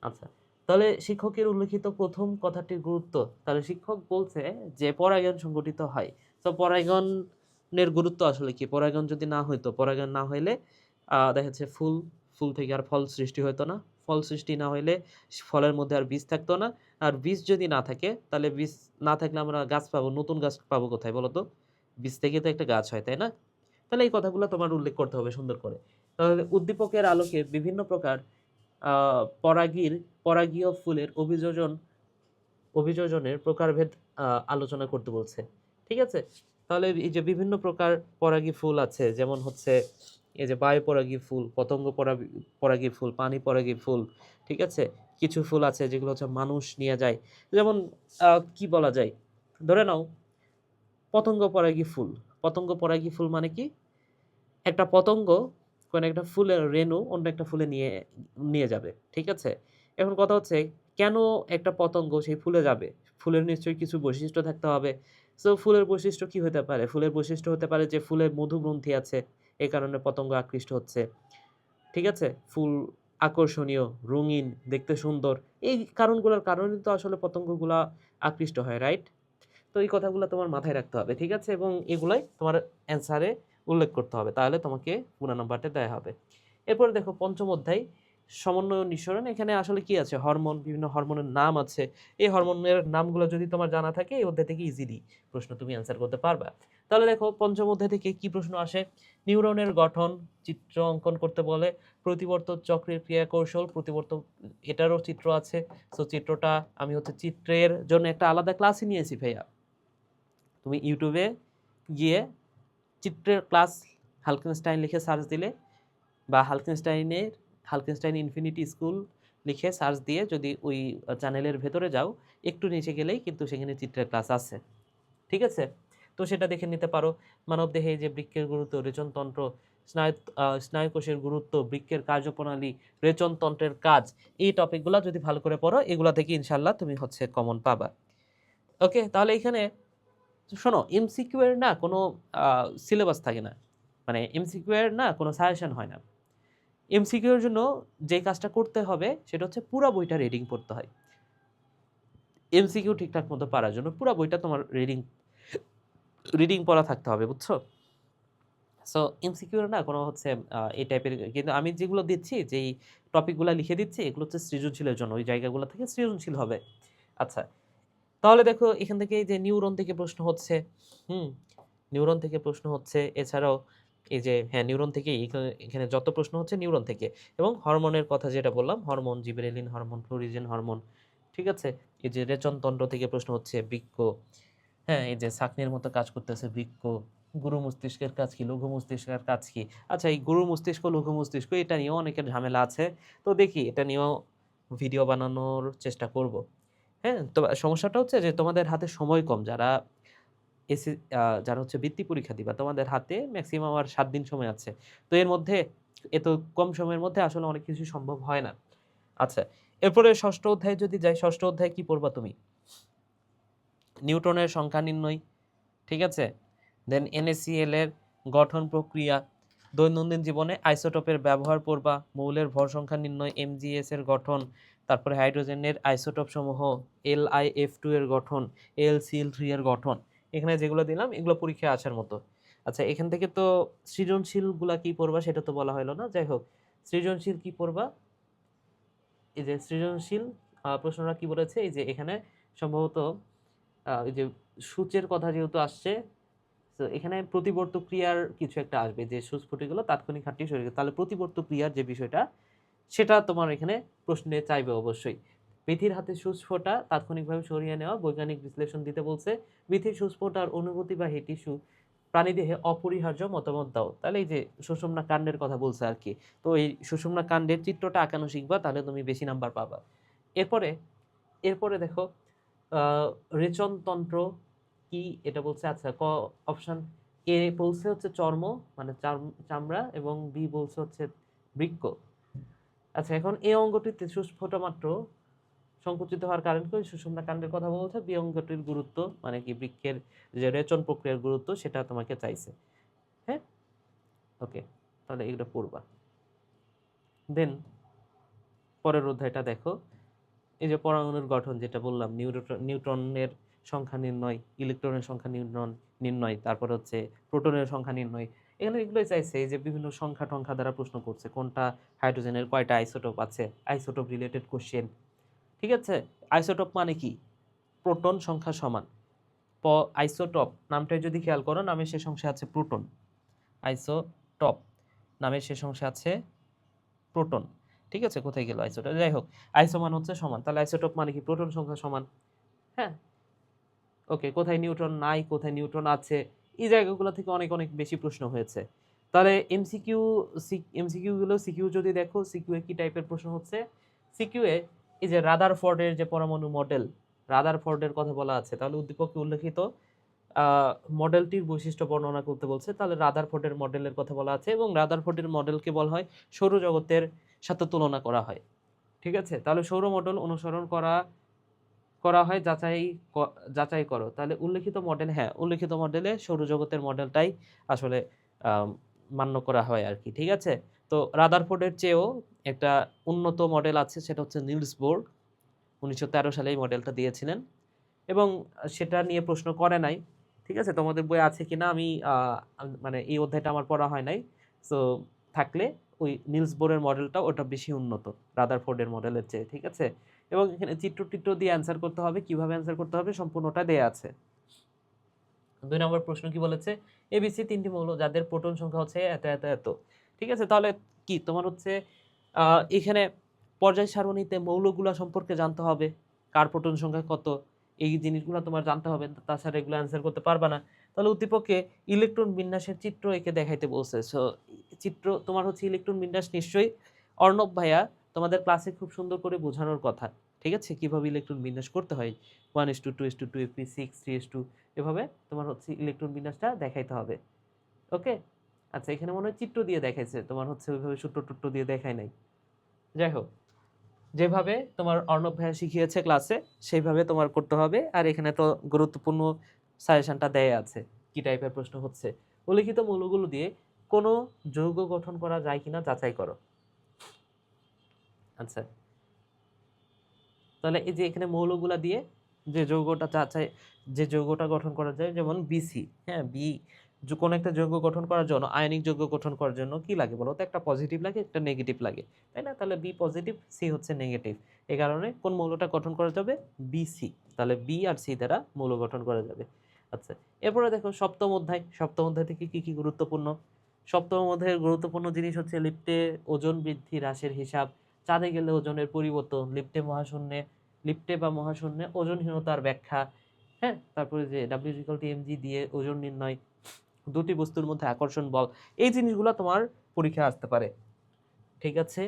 আচ্ছা, তাহলে শিক্ষকের উল্লেখিত প্রথম কথাটির গুরুত্ব, তাহলে শিক্ষক বলছে যে পরাগায়ন সংঘটিত হয়। তো পরাগায়নের গুরুত্ব আসলে কি? পরাগায়ন যদি না হইতো, পরাগায়ন না হইলে দেখা যাচ্ছে ফুল থেকে আর ফল সৃষ্টি হতো না, ফল সৃষ্টি না হইলে ফলের মধ্যে আর বীজ থাকতো না, আর বীজ যদি না থাকে, তাহলে বীজ না থাকলে আমরা গাছ পাবো, নতুন গাছ পাবো কোথায় বলো তো? বীজ থেকে তো একটা গাছ হয়, তাই না? তাহলে এই কথাগুলো তোমার উল্লেখ করতে হবে সুন্দর করে। তাহলে উদ্দীপকের আলোকে বিভিন্ন প্রকার পরাগীয় ফুলের অভিযোজনের প্রকারভেদ আলোচনা করতে বলছে। ঠিক আছে, তাহলে এই যে বিভিন্ন প্রকার পরাগী ফুল আছে, যেমন হচ্ছে এই যে বায়ু পরাগী ফুল, পতঙ্গ পরাগী ফুল, পানি পরাগী ফুল। ঠিক আছে, কিছু ফুল আছে যেগুলো হচ্ছে মানুষ নিয়ে যায়, যেমন কি বলা যায়, ধরে নাও পতঙ্গ পরাগী ফুল। পতঙ্গ পরাগী ফুল মানে কি? একটা পতঙ্গ কোনো একটা ফুলের রেণু অন্য একটা ফুলে নিয়ে নিয়ে যাবে। ঠিক আছে, এখন কথা হচ্ছে কেন একটা পতঙ্গ সেই ফুলে যাবে? ফুলের নিশ্চয়ই কিছু বৈশিষ্ট্য থাকতে হবে। সো ফুলের বৈশিষ্ট্য কি হতে পারে? ফুলের বৈশিষ্ট্য হতে পারে যে ফুলে মধুগ্রন্থি আছে, এই কারণে পতঙ্গ আকৃষ্ট হচ্ছে। ঠিক আছে, ফুল আকর্ষণীয়, রঙিন, দেখতে সুন্দর, এই কারণগুলোর কারণে তো আসলে পতঙ্গগুলা আকৃষ্ট হয়, রাইট? তো এই কথাগুলো তোমার মাথায় রাখতে হবে। ঠিক আছে, এবং এগুলাই তোমার অ্যান্সারে উল্লেখ করতে হবে, তাহলে তোমাকে পুরো নাম্বারটা দেওয়া হবে। এরপরে দেখো পঞ্চম অধ্যায় সমন্বয় ও নিঃসরণ। এখানে আসলে কি আছে? হরমোন, বিভিন্ন হরমোনের নাম আছে। এই হরমোনের নামগুলো যদি তোমার জানা থাকে, এই অধ্যায় থেকে ইজিলি প্রশ্ন তুমি অ্যান্সার করতে পারবা। তাহলে দেখো পঞ্চম অধ্যায় থেকে কি প্রশ্ন আসে? নিউরনের গঠন চিত্র অঙ্কন করতে বলে। প্রতিবর্ত চক্রের ক্রিয়া কৌশল, প্রতিবর্ত এটারও চিত্র আছে। সো চিত্রটা আমি হচ্ছে চিত্রের জন্য একটা আলাদা ক্লাসই নিয়েছি ভাইয়া। তুমি ইউটিউবে গিয়ে চিত্রের ক্লাস হালকেনস্টাইন লিখে সার্চ দিলে, বা হালকেনস্টাইন ইনফিনিটি স্কুল লিখে সার্চ দিয়ে যদি ওই চ্যানেলের ভেতরে যাও, একটু নিচে গেলেই কিন্তু সেখানে চিত্রের ক্লাস আছে। ঠিক আছে, তো সেটা দেখে নিতে পারো। মানবদেহে যে বৃক্কের গুরুত্ব, রেচনতন্ত্র, স্নায়ুকোষের গুরুত্ব, বৃক্কের কার্যপ্রণালী, রেচনতন্ত্রের কাজ, এই টপিকগুলো যদি ভালো করে পড়ো, এগুলা থেকে ইনশাল্লাহ তুমি হচ্ছে কমন পাবা। ওকে, তাহলে এখানে শোনো, এমসিকিউ এর না কোনো সিলেবাস থাকে না, মানে এমসিকিউ এর না কোনো সাজেশন হয় না। এমসিকিউ এর জন্য যে কাজটা করতে হবে সেটা হচ্ছে পুরো বইটা রিডিং পড়তে হয়। এমসিকিউ ঠিকঠাক মতো পারার জন্য পুরো বইটা তোমার রিডিং পড়া থাকতে হবে, বুঝছো? সো এমসিকিউ এর না কোনো হচ্ছে এই টাইপের, কিন্তু আমি যেগুলো দিচ্ছি, যেই টপিকগুলো লিখে দিচ্ছি, এগুলো হচ্ছে সৃজনশীলের জন্য, ওই জায়গাগুলো থেকে সৃজনশীল হবে। আচ্ছা, তাহলে দেখো এখান থেকে এই যে নিউরন থেকে প্রশ্ন হচ্ছে, নিউরন থেকে প্রশ্ন হচ্ছে, এছাড়াও এই যে হ্যাঁ নিউরন থেকে এখানে যত প্রশ্ন হচ্ছে নিউরন থেকে, এবং হরমোনের কথা যেটা বললাম, hormone, gibberellin hormone, florigen hormone. ঠিক আছে, এই যে রেচনতন্ত্র থেকে প্রশ্ন হচ্ছে, বৃক্ক, হ্যাঁ এই যে ছাঁকনির মতো কাজ করতেছে বৃক্ক, গুরু মস্তিষ্কের কাজ কি, লঘু মস্তিষ্কের কাজ কি। আচ্ছা, এই গুরু মস্তিষ্ক, লঘু মস্তিষ্ক, এটা নিয়েও অনেকের ঝামেলা আছে, তো দেখি এটা নিয়েও ভিডিও বানানোর চেষ্টা করব। হ্যাঁ, তো সমস্যাটা হচ্ছে যে তোমাদের হাতে সময় কম, যারা যারা হচ্ছে বৃত্তি পরীক্ষা দিবা, তোমাদের হাতে ম্যাক্সিমাম আর 7 দিন সময় আছে। তো এর মধ্যে এত কম সময়ের মধ্যে আসলে অনেক কিছু সম্ভব হয় না। আচ্ছা, এরপরে ষষ্ঠ অধ্যায়ে যদি যাই, ষষ্ঠ অধ্যায়ে কি পড়বা তুমি? নিউটনের সংখ্যা নির্ণয়। ঠিক আছে, দেন NaCl এর গঠন প্রক্রিয়া, দৈনন্দিন জীবনে আইসোটোপের ব্যবহার পড়বা, মৌলের ভর সংখ্যা নির্ণয়, MgS এর গঠন, তারপরে হাইড্রোজেনের আইসোটোপ সমূহ, LiF2 এর গঠন, LCl3 এর গঠন। এখানে যেগুলো দিলাম এগুলো পরীক্ষায় আসার মতো। আচ্ছা, এখান থেকে তো সৃজনশীলগুলা কি পড়বা সেটা তো বলা হলো না, যাই হোক, সৃজনশীল কি পড়বা? এই যে সৃজনশীল প্রশ্নটা কি বলেছে, এই যে এখানে সম্ভবত এই যে সূচের কথা যেহেতু আসছে, তো এখানে প্রতিবর্ত ক্রিয়ার কিছু একটা আসবে, যে সূচ ফুটে গেল, তাৎক্ষণিক হারটি সরে গেল, তাহলে প্রতিবর্ত ক্রিয়ার যে বিষয়টা, সেটা তোমার এখানে প্রশ্নে চাইবে অবশ্যই। বিথির হাতে সূচ ফোটা তাৎক্ষণিকভাবে সরিয়ে নেওয়া, বৈজ্ঞানিক বিশ্লেষণ দিতে বলছে। বিথির সূচ ফোটার অনুভূতি বা হেটিসু প্রাণীদেহে অপরিহার্য মতামত দাও। তাহলে এই যে সুষুম্না কাণ্ডের কথা বলছে আর কি। তো এই সুষুম্না কাণ্ডের চিত্রটা আঁকানো শিখবা, তাহলে তুমি বেশি নাম্বার পাবা। এরপরে এরপরে দেখো রেচনতন্ত্র কি এটা বলছে। আচ্ছা, অপশন এ বলছে হচ্ছে চর্ম মানে চামড়া, এবং বি বলছে হচ্ছে বৃক্ক। আচ্ছা, এখন এই অঙ্গটিতে সুস্ফুট মাত্র সংকুচিত হওয়ার কারণ কি? সুষুম্না কাণ্ডের কথা বলছে, বি অঙ্গটির গুরুত্ব মানে কি বৃক্কের যে রেচন প্রক্রিয়ার গুরুত্ব সেটা তোমাকে চাইছে। হ্যাঁ, ওকে, তাহলে এগুলো পড়বা। দেন পরের অধ্যায়টা দেখো, এই যে পরমাণুর গঠন যেটা বললাম, নিউট্রনের সংখ্যা নির্ণয়, ইলেকট্রনের সংখ্যা নির্ণয়, তারপর হচ্ছে প্রোটনের সংখ্যা নির্ণয়। এখানে এগুলোই চাইছে, এই যে বিভিন্ন সংখ্যা টংখ্যা দ্বারা প্রশ্ন করছে, কোনটা হাইড্রোজেনের কয়টা আইসোটোপ আছে, আইসোটোপ রিলেটেড কোশ্চেন। ঠিক আছে, আইসোটোপ মানে কি? প্রোটন সংখ্যা সমান। আইসোটপ নামটাই যদি খেয়াল করো, নামের শেষ অংশে আছে প্রোটন। আইসোটপ নামের শেষ অংশে আছে প্রোটন। ঠিক আছে, কোথায় গেল আইসোটপ? যাই হোক, আইসো মান হচ্ছে সমান, তাহলে আইসোটপ মানে কি? প্রোটন সংখ্যা সমান। হ্যাঁ, ওকে, কোথায় নিউট্রন নাই, কোথায় নিউট্রন আছে, এই জায়গাগুলো থেকে অনেক অনেক বেশি প্রশ্ন হয়েছে। তাহলে এমসিকিউ গুলো, সিকিউ যদি দেখো, সিকিউ এ কি টাইপের প্রশ্ন হচ্ছে? সিকিউ এ এই যে রাদারফোর্ডের যে পরমাণু মডেল, রাদারফোর্ডের কথা বলা আছে, তাহলে উদ্দীপকে উল্লেখিত মডেলটির বৈশিষ্ট্য বর্ণনা করতে বলছে, তাহলে রাদারফোর্ডের মডেলের কথা বলা আছে, এবং রাদারফোর্ডের মডেলকে বলা হয় সৌরজগতের সাথে তুলনা করা হয়। ঠিক আছে, তাহলে সৌর মডেল অনুসরণ করা করা হয়, যাচাই করো। তাহলে উল্লেখিত মডেল, হ্যাঁ, উল্লেখিত মডেলে সৌরজগতের মডেলটাই আসলে মান্য করা হয় আর কি। ঠিক আছে, তো রাদারফোর্ডের চেয়েও একটা উন্নত মডেল আছে, সেটা হচ্ছে নিলস বোর। 1913 সালে এই মডেলটা দিয়েছিলেন, এবং সেটা নিয়ে প্রশ্ন করে নাই। ঠিক আছে, তোমাদের বই আছে কিনা আমি মানে এই অধ্যায়টা আমার পড়া হয় নাই, সো থাকলে ওই নিলস বোরের মডেলটা ওটা বেশি উন্নত রাদারফোর্ডের মডেলের চেয়ে। ঠিক আছে, এবং এখানে চিত্র দিয়ে অ্যান্সার করতে হবে, কিভাবে অ্যান্সার করতে হবে সম্পূর্ণটা দেয়া আছে। 2 নম্বর প্রশ্ন কি বলেছে? এবিসি তিনটি মৌল যাদের প্রোটন সংখ্যা হচ্ছে এত এত এত। ঠিক আছে, তাহলে কি তোমার হচ্ছে এখানে পর্যায় সারণীতে মৌলগুলো সম্পর্কে জানতে হবে, কার প্রোটন সংখ্যা কত, এই জিনিসগুলো তোমার জানতে হবে, তাছাড়া এগুলো অ্যান্সার করতে পারবে না। তাহলে উদ্দীপকে ইলেকট্রন বিন্যাসের চিত্র এঁকে দেখাইতে বলছে। সো চিত্র তোমার হচ্ছে ইলেকট্রন বিন্যাস নিশ্চয়ই অর্ণব ভাইয়া তোমাদের ক্লাসে খুব সুন্দর করে বোঝানোর কথা। ঠিক আছে, কিভাবে ইলেকট্রন বিন্যাস করতে হয়, 1:2 2:2 fp6 3:2, এভাবে তোমার হচ্ছে ইলেকট্রন বিন্যাসটা দেখাইতে হবে। ওকে, আচ্ছা, এখানে মনে হয় চিত্র দিয়ে দেখাইছে, তোমার হচ্ছে ওইভাবে সূত্র টুট্র দিয়ে দেখায় নাই। যাই হোক, যেভাবে তোমার অর্ণব ভাইয়া শিখিয়েছে ক্লাসে সেইভাবে তোমার করতে হবে। আর এখানে তো গুরুত্বপূর্ণ সাজেশনটা দেয়া আছে কি টাইপের প্রশ্ন হচ্ছে। উল্লিখিত মৌলগুলো দিয়ে কোনো যৌগ গঠন করা যায় কিনা যাচাই করো। আচ্ছা, তাহলে এই যে এখানে মৌলগুলা দিয়ে যে যৌগটা গঠন করা যায়, যেমন বিসি, হ্যাঁ, কোনো একটা যৌগ গঠন করার জন্য, আয়নিক যৌগ গঠন করার জন্য কি লাগে বলো তো? একটা পজিটিভ লাগে, একটা নেগেটিভ লাগে, তাই না? তাহলে বি পজিটিভ, সি হচ্ছে নেগেটিভ। এই কারণে কোন মৌলটা গঠন করা যাবে? বিসি। তাহলে বি আর সি দ্বারা মৌল গঠন করা যাবে। আচ্ছা, এরপরে দেখো সপ্তম অধ্যায় থেকে কি কি গুরুত্বপূর্ণ। সপ্তম অধ্যায়ের গুরুত্বপূর্ণ জিনিস হচ্ছে লিপ্টে ওজন বৃদ্ধি হ্রাসের হিসাব, চাঁদে গেলে ওজনের পরিবর্তন, লিপ্টে বা মহাশূন্যে ওজনহীনতার ব্যাখ্যা। হ্যাঁ, তারপরে যে W=mg দিয়ে ওজন নির্ণয়, দুটি বস্তুর মধ্যে আকর্ষণ বল, এই জিনিসগুলো তোমার পরীক্ষা আসতে পারে। ঠিক আছে,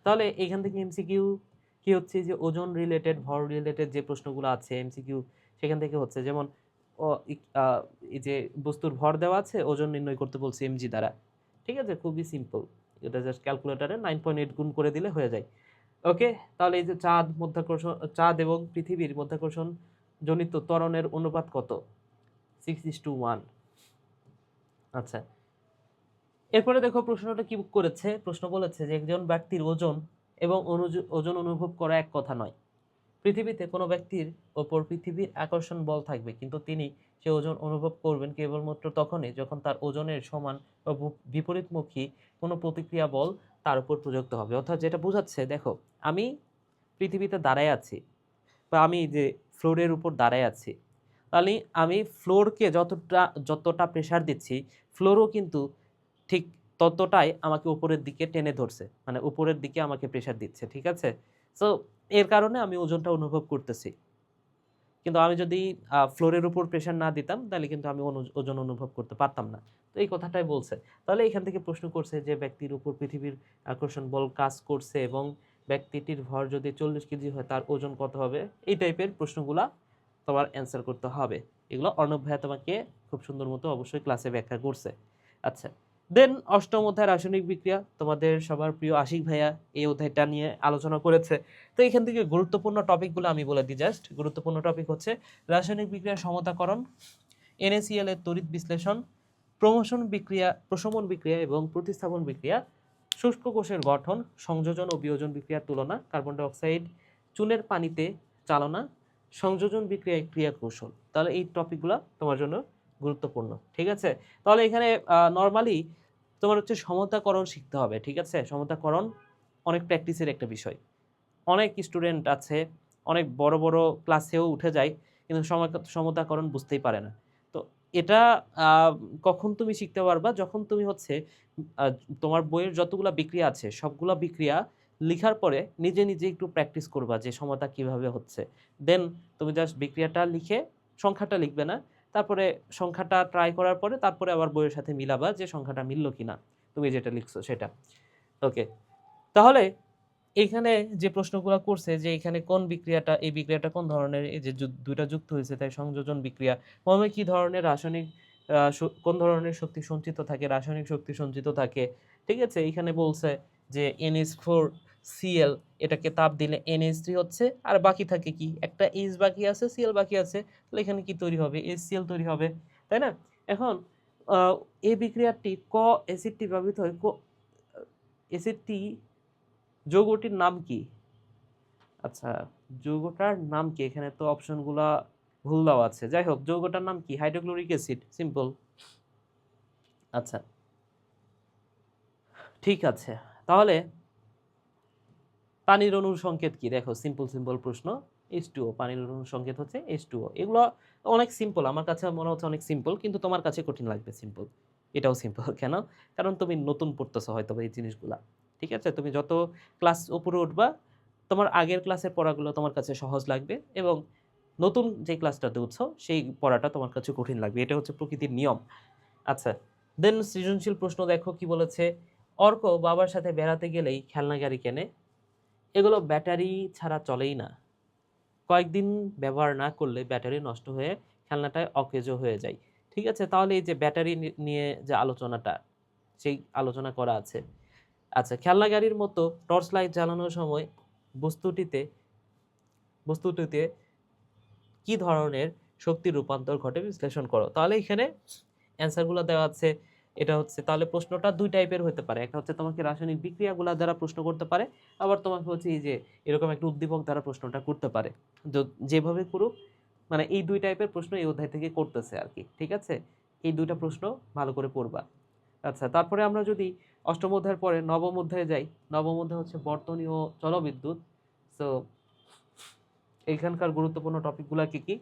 তাহলে এখান থেকে এমসিকিউ কি হচ্ছে, যে ওজন রিলেটেড, ভর রিলেটেড যে প্রশ্নগুলো আছে এমসিকিউ সেখান থেকে হচ্ছে, যেমন এই যে বস্তুর ভর দেওয়া আছে, ওজন নির্ণয় করতে বলছে এমজি দ্বারা। ঠিক আছে, খুবই সিম্পল, এটা জাস্ট ক্যালকুলেটরে 9.8 গুণ করে দিলে হয়ে যায়। ওকে, তাহলে এই যে চাঁদ এবং পৃথিবীর মধ্যাকর্ষণ জনিত ত্বরণের অনুপাত কত? 6:1। আচ্ছা, এরপরে দেখো প্রশ্নটা কি করেছে। প্রশ্ন বলেছে যে একজন ব্যক্তির ওজন এবং ওজন অনুভব করা এক কথা নয়। পৃথিবীতে কোনো ব্যক্তির ওপর পৃথিবীর আকর্ষণ বল থাকবে, কিন্তু তিনি সে ওজন অনুভব করবেন কেবলমাত্র তখনই যখন তার ওজনের সমান বা বিপরীতমুখী কোনো প্রতিক্রিয়া বল তার উপর প্রযুক্ত হবে। অর্থাৎ যেটা বোঝাচ্ছে, দেখো আমি পৃথিবীতে দাঁড়ায় আছি, বা আমি যে ফ্লোরের উপর দাঁড়ায় আছি, তাহলে আমি ফ্লোরকে যতটা প্রেসার দিচ্ছি, ফ্লোরও কিন্তু ঠিক ততটাই আমাকে উপরের দিকে টেনে ধরছে, মানে উপরের দিকে আমাকে প্রেসার দিচ্ছে। ঠিক আছে, সো এর কারণে আমি ওজনটা অনুভব করতেছি। কিন্তু আমি যদি ফ্লোরের উপর প্রেশার না দিতাম তাহলে কিন্তু আমি ওজন অনুভব করতে পারতাম না। তো এই কথাটাই বলছে। তাহলে এখান থেকে প্রশ্ন করছে যে ব্যক্তির উপর পৃথিবীর আকর্ষণ বল কাজ করছে এবং ব্যক্তিটির ভর যদি 40 কেজি হয় তার ওজন কত হবে, এই টাইপের প্রশ্নগুলা তোমার অ্যান্সার করতে হবে। এগুলো অর্ণব ভাইয়া তোমাকে খুব সুন্দর মতো অবশ্যই ক্লাসে ব্যাখ্যা করছে। আচ্ছা, দেন অষ্টম অধ্যায় রাসায়নিক বিক্রিয়া, তোমাদের সবার প্রিয় আশিক ভাইয়া এই অধ্যায়টা নিয়ে আলোচনা করেছে। তো এখান থেকে গুরুত্বপূর্ণ টপিকগুলো আমি বলে দিই জাস্ট। গুরুত্বপূর্ণ টপিক হচ্ছে রাসায়নিক বিক্রিয়ার সমতাকরণ, NaCl এর তড়িৎ বিশ্লেষণ, প্রশমন বিক্রিয়া এবং প্রতিস্থাপন বিক্রিয়া, শুষ্ক কোষের গঠন, সংযোজন ও বিয়োজন বিক্রিয়ার তুলনা, কার্বন ডাই অক্সাইড চুনের পানিতে চালনা, সংযোজন বিক্রিয়া ক্রিয়া কৌশল। তাহলে এই টপিকগুলো তোমার জন্য গুরুত্বপূর্ণ, ঠিক আছে। তাহলে এখানে নর্মালি তোমার হচ্ছে সমতাকরণ শিখতে হবে, ঠিক আছে। সমতাকরণ অনেক প্র্যাকটিসের একটা বিষয়। অনেক স্টুডেন্ট আছে অনেক বড় বড় ক্লাসেও উঠে যায় কিন্তু সমতাকরণ বুঝতেই পারে না। তো এটা কখন তুমি শিখতে পারবা, যখন তুমি হচ্ছে তোমার বইয়ের যতগুলা বিক্রিয়া আছে সবগুলা বিক্রিয়া লিখার পরে নিজে নিজে একটু প্র্যাকটিস করবা যে সমতা কিভাবে হচ্ছে। দেন তুমি জাস্ট বিক্রিয়াটা লিখে সংখ্যাটা লিখবে না, তারপরে সংখ্যাটা ট্রাই করার পরে তারপরে আবার বইয়ের সাথে মিলাবা যে সংখ্যাটা মিললো কিনা তুমি যেটা লিখছো সেটা। ওকে, তাহলে এইখানে যে প্রশ্নগুলো করছে যে এখানে কোন বিক্রিয়াটা, এই বিক্রিয়াটা কোন ধরনের, এই যে দুইটা যুক্ত হয়েছে তাই সংযোজন বিক্রিয়া, মনে কি ধরনের রাসায়নিক কোন ধরনের শক্তি সঞ্চিত থাকে, রাসায়নিক শক্তি সঞ্চিত থাকে, ঠিক আছে। এইখানে বলছে যে NH4Cl এটাকে তাপ দিলে NH3 হচ্ছে, আর বাকি থাকে কি একটা H বাকি আছে, Cl বাকি আছে, তাহলে এখানে কি তৈরি হবে, HCl তৈরি হবে, তাই না। এখন এই বিক্রিয়াটি অ্যাসিডটি ব্যবহৃত হয়, অ্যাসিডটি যৌগটির নাম কি? আচ্ছা, যৌগটার নাম কি? এখানে তো অপশনগুলা ভুল দেওয়া আছে। যাই হোক, যৌগটার নাম কি? Hydrochloric acid, simple. আচ্ছা, ঠিক আছে। তাহলে পানির অণুর সংকেত কি? দেখো, সিম্পল প্রশ্ন। H2O, পানির অণুর সংকেত হচ্ছে H2O। এগুলো অনেক সিম্পল, আমার কাছে মনে হচ্ছে অনেক সিম্পল, কিন্তু তোমার কাছে কঠিন লাগবে সিম্পল। এটাও সিম্পল কেন? কারণ তুমি নতুন পড়তেছো হয়তো এই জিনিসগুলা, ঠিক আছে। তুমি যত ক্লাস উপরে উঠবা তোমার আগের ক্লাসের পড়াগুলো তোমার কাছে সহজ লাগবে এবং নতুন যে ক্লাসটাতে উঠছো সেই পড়াটা তোমার কাছে কঠিন লাগবে। এটা হচ্ছে প্রকৃতির নিয়ম। আচ্ছা, দেন সৃজনশীল প্রশ্ন দেখো কি বলেছে। অর্ক বাবার সাথে বেড়াতে গেলেই খেলনা গাড়ি কেনে, এগুলো ব্যাটারি ছাড়া চলেই না, কয়েকদিন ব্যবহার না করলে ব্যাটারি নষ্ট হয়ে খেলনাটায় অকেজো হয়ে যায়, ঠিক আছে। তাহলে এই যে ব্যাটারি নিয়ে যে আলোচনাটা, সেই আলোচনা করা আছে। আচ্ছা, খেলনা গাড়ির মতো টর্চ লাইট জ্বালানোর সময় বস্তুটিতে কি ধরনের শক্তির রূপান্তর ঘটে বিশ্লেষণ করো। তাহলে এখানে অ্যান্সারগুলো দেওয়া আছে। এটা হচ্ছে, তাহলে প্রশ্নটা দুই টাইপের হতে পারে। একটা হচ্ছে তোমাকে রাসায়নিক বিক্রিয়াগুলো দ্বারা প্রশ্ন করতে পারে, আবার তোমাকে হচ্ছে এই যে এরকম একটা উদ্দীপক দ্বারা প্রশ্নটা করতে পারে। যেভাবে করুক, মানে এই দুই টাইপের প্রশ্ন এই অধ্যায় থেকে করতেছে আর কি, ঠিক আছে। এই দুইটা প্রশ্ন ভালো করে পড়বা। আচ্ছা, তারপরে আমরা যদি অষ্টম অধ্যায়ের পরে নবম অধ্যায়ে যাই, নবম অধ্যায় হচ্ছে বর্তনী ও জলবিদ্যুৎ। সো এইখানকার গুরুত্বপূর্ণ টপিকগুলো কি কি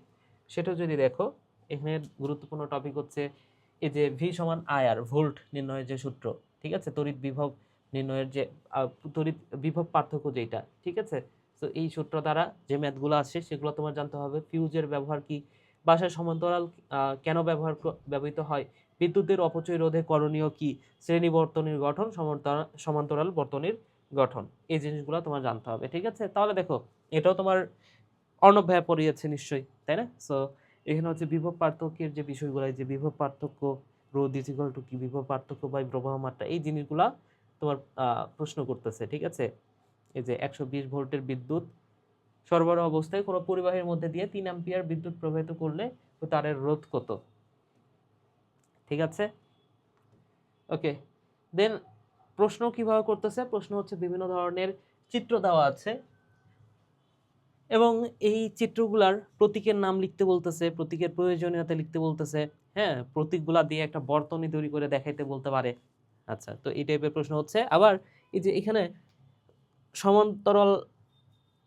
সেটা যদি দেখো, এখানে গুরুত্বপূর্ণ টপিক হচ্ছে এই যে ভি সমান আইআর, ভোল্ট নির্ণয়ের যে সূত্র, ঠিক আছে। তড়িৎ বিভব নির্ণয়ের যে তড়িৎ বিভব পার্থক্য যেটা, ঠিক আছে। তো এই সূত্র দ্বারা যে ম্যাথগুলো আছে সেগুলো তোমার জানতে হবে। ফিউজের ব্যবহার কি, বাসায় সমান্তরাল কেন ব্যবহৃত হয়, বিদ্যুতের অপচয় রোধে করণীয় কি, শ্রেণী বর্তনীর গঠন, সমান্তরাল বর্তনীর গঠন, এই জিনিসগুলো তোমার জানতে হবে, ঠিক আছে। তাহলে দেখো, এটাও তোমার অর্ণব ভাইয়া পড়িয়েছে নিশ্চয়ই, তাই না। সো এখানে হচ্ছে বিভব পার্থক্যের যে বিষয়গুলো, যে বিভব পার্থক্য, রোধ ইজ ইকুয়াল টু কি, বিভব পার্থক্য বাই প্রবাহ মাত্রা, এই জিনিসগুলা তোমার প্রশ্ন করতেছে, ঠিক আছে। এই যে 120 ভোল্টের বিদ্যুৎ সরবরাহ অবস্থায় কোনো পরিবাহের মধ্যে দিয়ে 3 অ্যাম্পিয়ার বিদ্যুৎ প্রবাহিত করলে তারের রোধ কত, ঠিক আছে। ওকে, দেন প্রশ্ন কিভাবে করতেছে, প্রশ্ন হচ্ছে বিভিন্ন ধরনের চিত্র দেওয়া আছে এবং এই চিত্রগুলার প্রতীকের নাম লিখতে বলতেছে, প্রতীকের প্রয়োজনীয়তা লিখতে বলতেছে, হ্যাঁ, প্রতীকগুলা দিয়ে একটা বর্তনী তৈরি করে দেখাইতে বলতে পারে। আচ্ছা, তো এই টাইপের প্রশ্ন হচ্ছে। আবার এই যে এখানে সমান্তরাল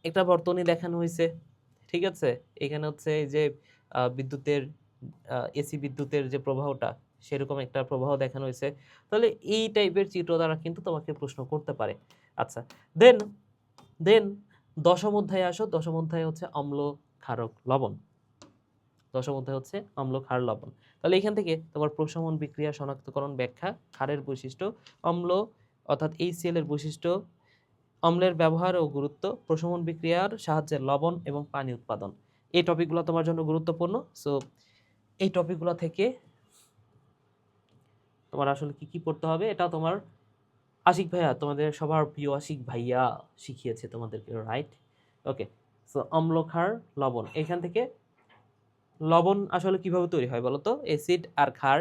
একটা বর্তনী দেখানো হয়েছে, ঠিক আছে। এখানে হচ্ছে এই যে বিদ্যুতের এসি বিদ্যুতের যে প্রবাহটা, সেরকম একটা প্রবাহ দেখানো হয়েছে। তাহলে এই টাইপের চিত্র দ্বারা কিন্তু তোমাকে প্রশ্ন করতে পারে। আচ্ছা, দেন দশম অধ্যায়ে আসো। দশম অধ্যায়ে হচ্ছে অম্ল, ক্ষারক, লবণ। দশম অধ্যায় হচ্ছে অম্ল, ক্ষার, লবণ। তাহলে এখান থেকে তোমার প্রশমন বিক্রিয়া শনাক্তকরণ, ব্যাখ্যা, ক্ষারের বৈশিষ্ট্য, অম্ল অর্থাৎ HCl এর বৈশিষ্ট্য, অম্লের ব্যবহার ও গুরুত্ব, প্রশমন বিক্রিয়ার সাহায্যে লবণ এবং পানি উৎপাদন, এই টপিকগুলো তোমার জন্য গুরুত্বপূর্ণ। সো এই টপিকগুলো থেকে তোমার আসলে কি কি পড়তে হবে এটা তোমার আশিক ভাইয়া, তোমাদের সবার প্রিয় আশিক ভাইয়া শিখিয়েছে তোমাদেরকে, রাইট? ওকে, সো অম্ল, ক্ষার, লবণ। এখান থেকে লবণ আসলে কিভাবে তৈরি হয় বলো তো? অ্যাসিড আর ক্ষার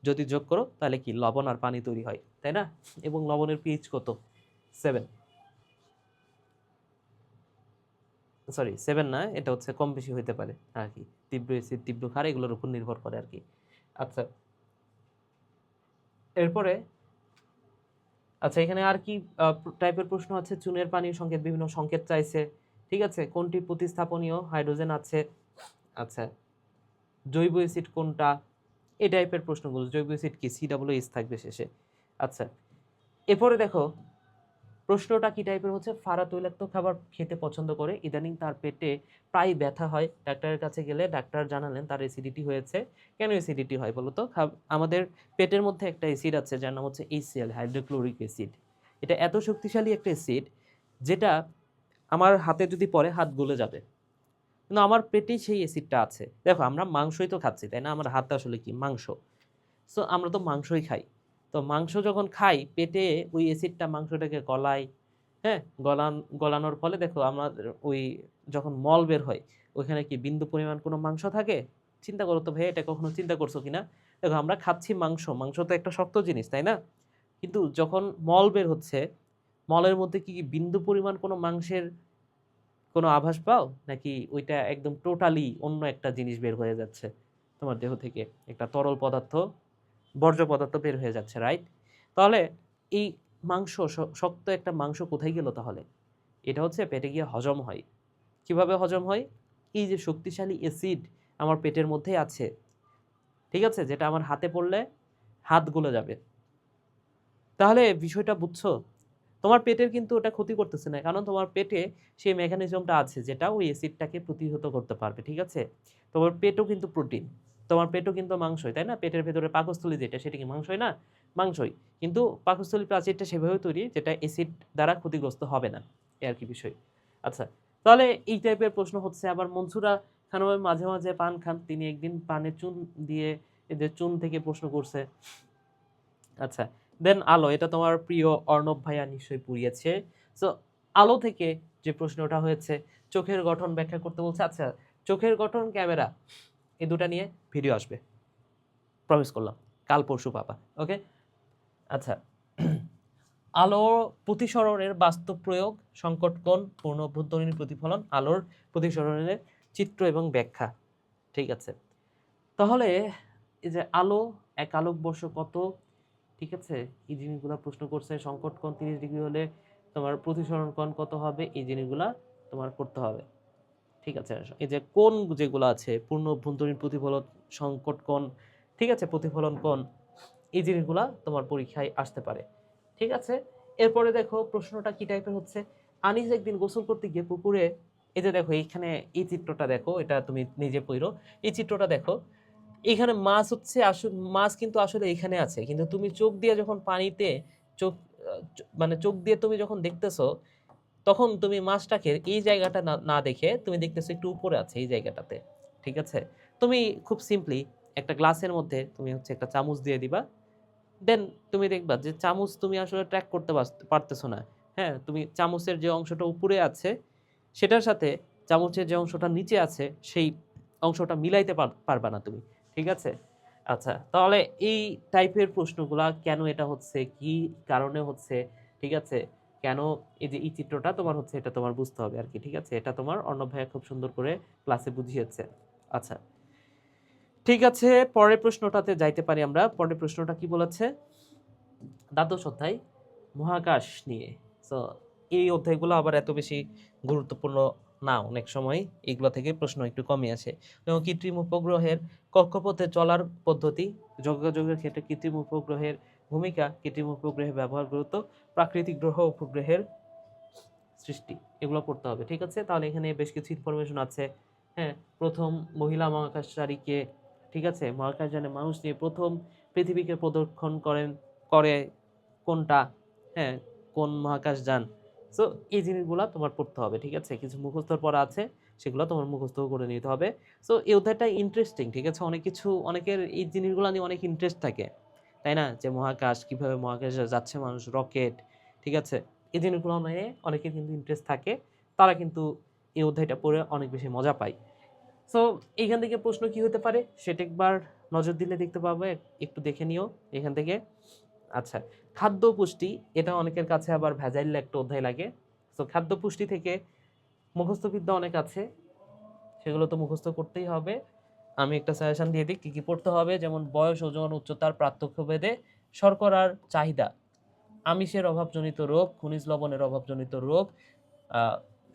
যদি যোগ করো তাহলে কি লবণ আর পানি তৈরি হয়, তাই না? এবং লবণের পিএইচ কত? 7, সরি 7 না, এটা হচ্ছে কম বেশি হইতে পারে আর কি, তীব্র অ্যাসিড, তীব্র ক্ষার এগুলোর উপর নির্ভর করে আর কি। আচ্ছা, এরপরে আচ্ছা এখানে আর কি টাইপের প্রশ্ন আছে? চুনের পানির সংকেত, বিভিন্ন সংকেত চাইছে, ঠিক আছে? কোনটি প্রতিস্থাপনীয়? হাইড্রোজেন আছে। আচ্ছা, জৈব অ্যাসিড কোনটা? এই টাইপের প্রশ্নগুলো। জৈব অ্যাসিড কি? COOH থাকবে শেষে। আচ্ছা, এরপরে দেখো প্রশ্নটা কি টাইপের হচ্ছে? ফারা তৈলাক্ত খাবার খেতে পছন্দ করে, ইদানিং তার পেটে প্রায় ব্যথা হয়, ডাক্তারের কাছে গেলে ডাক্তার জানালেন তার অ্যাসিডিটি হয়েছে। কেন অ্যাসিডিটি হয় বলো তো? আমাদের পেটের মধ্যে একটা অ্যাসিড আছে যার নাম হচ্ছে HCl, হাইড্রোক্লোরিক অ্যাসিড। এটা এত শক্তিশালী একটা অ্যাসিড যেটা আমার হাতে যদি পড়ে হাত গলে যাবে, কিন্তু আমার পেটেই সেই অ্যাসিডটা আছে। দেখো আমরা মাংসই তো খাচ্ছি, তাই না? আমার হাতে আসলে কি মাংস, সো আমরা তো মাংসই খাই। তো মাংস যখন খাই পেটে ওই অ্যাসিডটা মাংসটাকে গলায়, হ্যাঁ, গলানোর ফলে দেখো আমাদের ওই যখন মল বের হয় ওইখানে কি বিন্দু পরিমাণ কোনো মাংস থাকে? চিন্তা করো তো ভাই, এটা কখনো চিন্তা করছো কিনা? দেখো আমরা খাচ্ছি মাংস, মাংস তো একটা শক্ত জিনিস, তাই না? কিন্তু যখন মল বের হচ্ছে, মলের মধ্যে কি বিন্দু পরিমাণ কোনো মাংসের কোনো আভাস পাও, নাকি ওইটা একদম টোটালি অন্য একটা জিনিস বের হয়ে যাচ্ছে তোমার দেহ থেকে? একটা তরল পদার্থ, বর্জ্য পদার্থ বের হয়ে যাচ্ছে, রাইট? তাহলে এই মাংস, শক্ত একটা মাংস কোথায় গেল তাহলে? এটা হচ্ছে পেটে গিয়ে হজম হয়। কিভাবে হজম হয়? এই যে শক্তিশালী অ্যাসিড আমার পেটের মধ্যে আছে, ঠিক আছে, যেটা আমার হাতে পড়লে হাত গলে যাবে। তাহলে বিষয়টা বুঝছো? তোমার পেটের কিন্তু ওটা ক্ষতি করতেছে না, কারণ তোমার পেটে সেই মেকানিজমটা আছে যেটা ওই অ্যাসিডটাকে প্রতিহত করতে পারবে, ঠিক আছে? তোমার পেটও কিন্তু প্রোটিন, তোমার পেটও কিন্তু মাংসই, তাই না? পেটের ভেতরে পাকস্থলী যেটা, সেটা কি মাংসই না? মাংসই, কিন্তু পাকস্থলী প্রাচীরটা সেভাবে তৈরি যেটা অ্যাসিড দ্বারা ক্ষতিগ্রস্ত হবে না, এই আর কি বিষয়। আচ্ছা, তাহলে এই টাইপের প্রশ্ন হচ্ছে। আবার মনসুরা খানম মাঝে মাঝে পান খান, তিনি একদিন পানে চুন দিয়ে, এদের চুন থেকে প্রশ্ন করছে। আচ্ছা, দেন আলো, এটা তোমার প্রিয় অর্ণব ভাইয়া নিশ্চয়ই পুড়িয়েছে। সো আলো থেকে যে প্রশ্নটা হয়েছে, চোখের গঠন ব্যাখ্যা করতে বলছে। আচ্ছা, চোখের গঠন, ক্যামেরা, এই দুটা নিয়ে ভিডিও আসবে, প্রমিস করলাম, কাল পরশু পাবা। ওকে, আচ্ছা, আলো প্রতিসরণের বাস্তব প্রয়োগ, সংকট কোণ, পূর্ণ অভ্যন্তরীণ প্রতিফলন, আলোর প্রতিসরণের চিত্র এবং ব্যাখ্যা, ঠিক আছে? তাহলে এই যে আলো, এক আলোকবর্ষ কত, ঠিক আছে, এই জিনিসগুলো প্রশ্ন করছে। সংকট কোণ 30 ডিগ্রি হলে তোমার প্রতিসরণ কোণ কত হবে, এই জিনিসগুলা তোমার করতে হবে, ঠিক আছে? এই যে কোণ যেগুলো আছে, পূর্ণ অভ্যন্তরীণ প্রতিফলন, সংকট কোণ, ঠিক আছে, প্রতিফলন কোণ, এই জিনিসগুলা তোমার পরীক্ষায় আসতে পারে, ঠিক আছে? এরপরে দেখো প্রশ্নটা কি টাইপের হচ্ছে। আনিস একদিন গোসল করতে গিয়ে পুকুরে, এই যে দেখো এইখানে এই চিত্রটা দেখো, এটা তুমি নিজে পড়ো, এই চিত্রটা দেখো, এখানে মাছ হচ্ছে, মাছ কিন্তু আসলে এখানে আছে, কিন্তু তুমি চোখ দিয়ে যখন পানিতে, চোখ মানে চোখ দিয়ে তুমি যখন দেখতেছো, তখন তুমি মাছটাকে এই জায়গাটা না না দেখে তুমি দেখতেছো একটু উপরে আছে এই জায়গাটাতে, ঠিক আছে? তুমি খুব সিম্পলি একটা গ্লাসের মধ্যে তুমি হচ্ছে একটা চামচ দিয়ে দিবা, দেন তুমি দেখবা যে চামচ তুমি আসলে ট্র্যাক করতে পারতেছো না। হ্যাঁ, তুমি চামচের যে অংশটা উপরে আছে সেটার সাথে চামচের যে অংশটা নিচে আছে সেই অংশটা মিলাইতে পারবা না তুমি, ঠিক আছে? আচ্ছা, তাহলে এই টাইপের প্রশ্নগুলা কেন এটা হচ্ছে, কি কারণে হচ্ছে, ঠিক আছে, কেন এই যে এই চিত্রটা তোমার হচ্ছে, এটা তোমার বুঝতে হবে আর কি, ঠিক আছে? এটা তোমার অর্ণব ভাইয়া খুব সুন্দর করে ক্লাসে বুঝিয়েছে। আচ্ছা, ঠিক আছে, পরের প্রশ্নটাতে যাইতে পারি আমরা। পরের প্রশ্নটা কি বলেছে? দ্বাদশ অধ্যায় মহাকাশ নিয়ে। সো এই অধ্যায়গুলো আবার এত বেশি গুরুত্বপূর্ণ না, অনেক সময় এগুলো থেকে প্রশ্ন একটু কমই আসে। যেমন কৃত্রিম উপগ্রহের কক্ষপথে চলার পদ্ধতি, যোগাযোগের ক্ষেত্রে কৃত্রিম উপগ্রহের ভূমিকা, কৃত্রিম উপগ্রহের ব্যবহার গুরুত্ব, প্রাকৃতিক গ্রহ উপগ্রহের সৃষ্টি, এগুলো পড়তে হবে, ঠিক আছে? তাহলে এখানে বেশ কিছু ইনফরমেশন আছে। হ্যাঁ, প্রথম মহিলা মহাকাশচারীকে, ঠিক আছে, মহাকাশযানে মানুষ নিয়ে প্রথম পৃথিবীকে প্রদক্ষিণ করে কোনটা, হ্যাঁ, কোন মহাকাশযান। সো এই জিনিসগুলো তোমার পড়তে হবে, ঠিক আছে, কিছু মুখস্থর পড়া আছে, সেগুলো তোমার মুখস্থ করে নিতে হবে। সো এই অধ্যায়টা ইন্টারেস্টিং, ঠিক আছে, অনেক কিছু, অনেকের এই জিনিসগুলো নিয়ে অনেক ইন্টারেস্ট থাকে, তাই না, যে মহাকাশ কিভাবে মহাকাশে যাচ্ছে মানুষ, রকেট, ঠিক আছে, এই জিনিসগুলো নিয়ে অনেকের কিন্তু ইন্টারেস্ট থাকে, তারা কিন্তু এই অধ্যায়টা পড়ে অনেক বেশি মজা পায়। সো এইখান থেকে প্রশ্ন কি হতে পারে সেটা একবার নজর দিলে দেখতে পাবে, একটু দেখে নিও এখান থেকে। আচ্ছা, খাদ্য পুষ্টি, এটা অনেকের কাছে আবার ভেজাইল একটা অধ্যায় লাগে। সো খাদ্য পুষ্টি থেকে মুখস্থবিদ্যা অনেক আছে, সেগুলো তো মুখস্থ করতেই হবে। আমি একটা সাজেশন দিয়ে দিই কী কী পড়তে হবে, যেমন বয়স, ওজন, উচ্চতার পার্থক্য ভেদে শর্করার চাহিদা, আমিষের অভাবজনিত রোগ, খনিজ লবণের অভাবজনিত রোগ,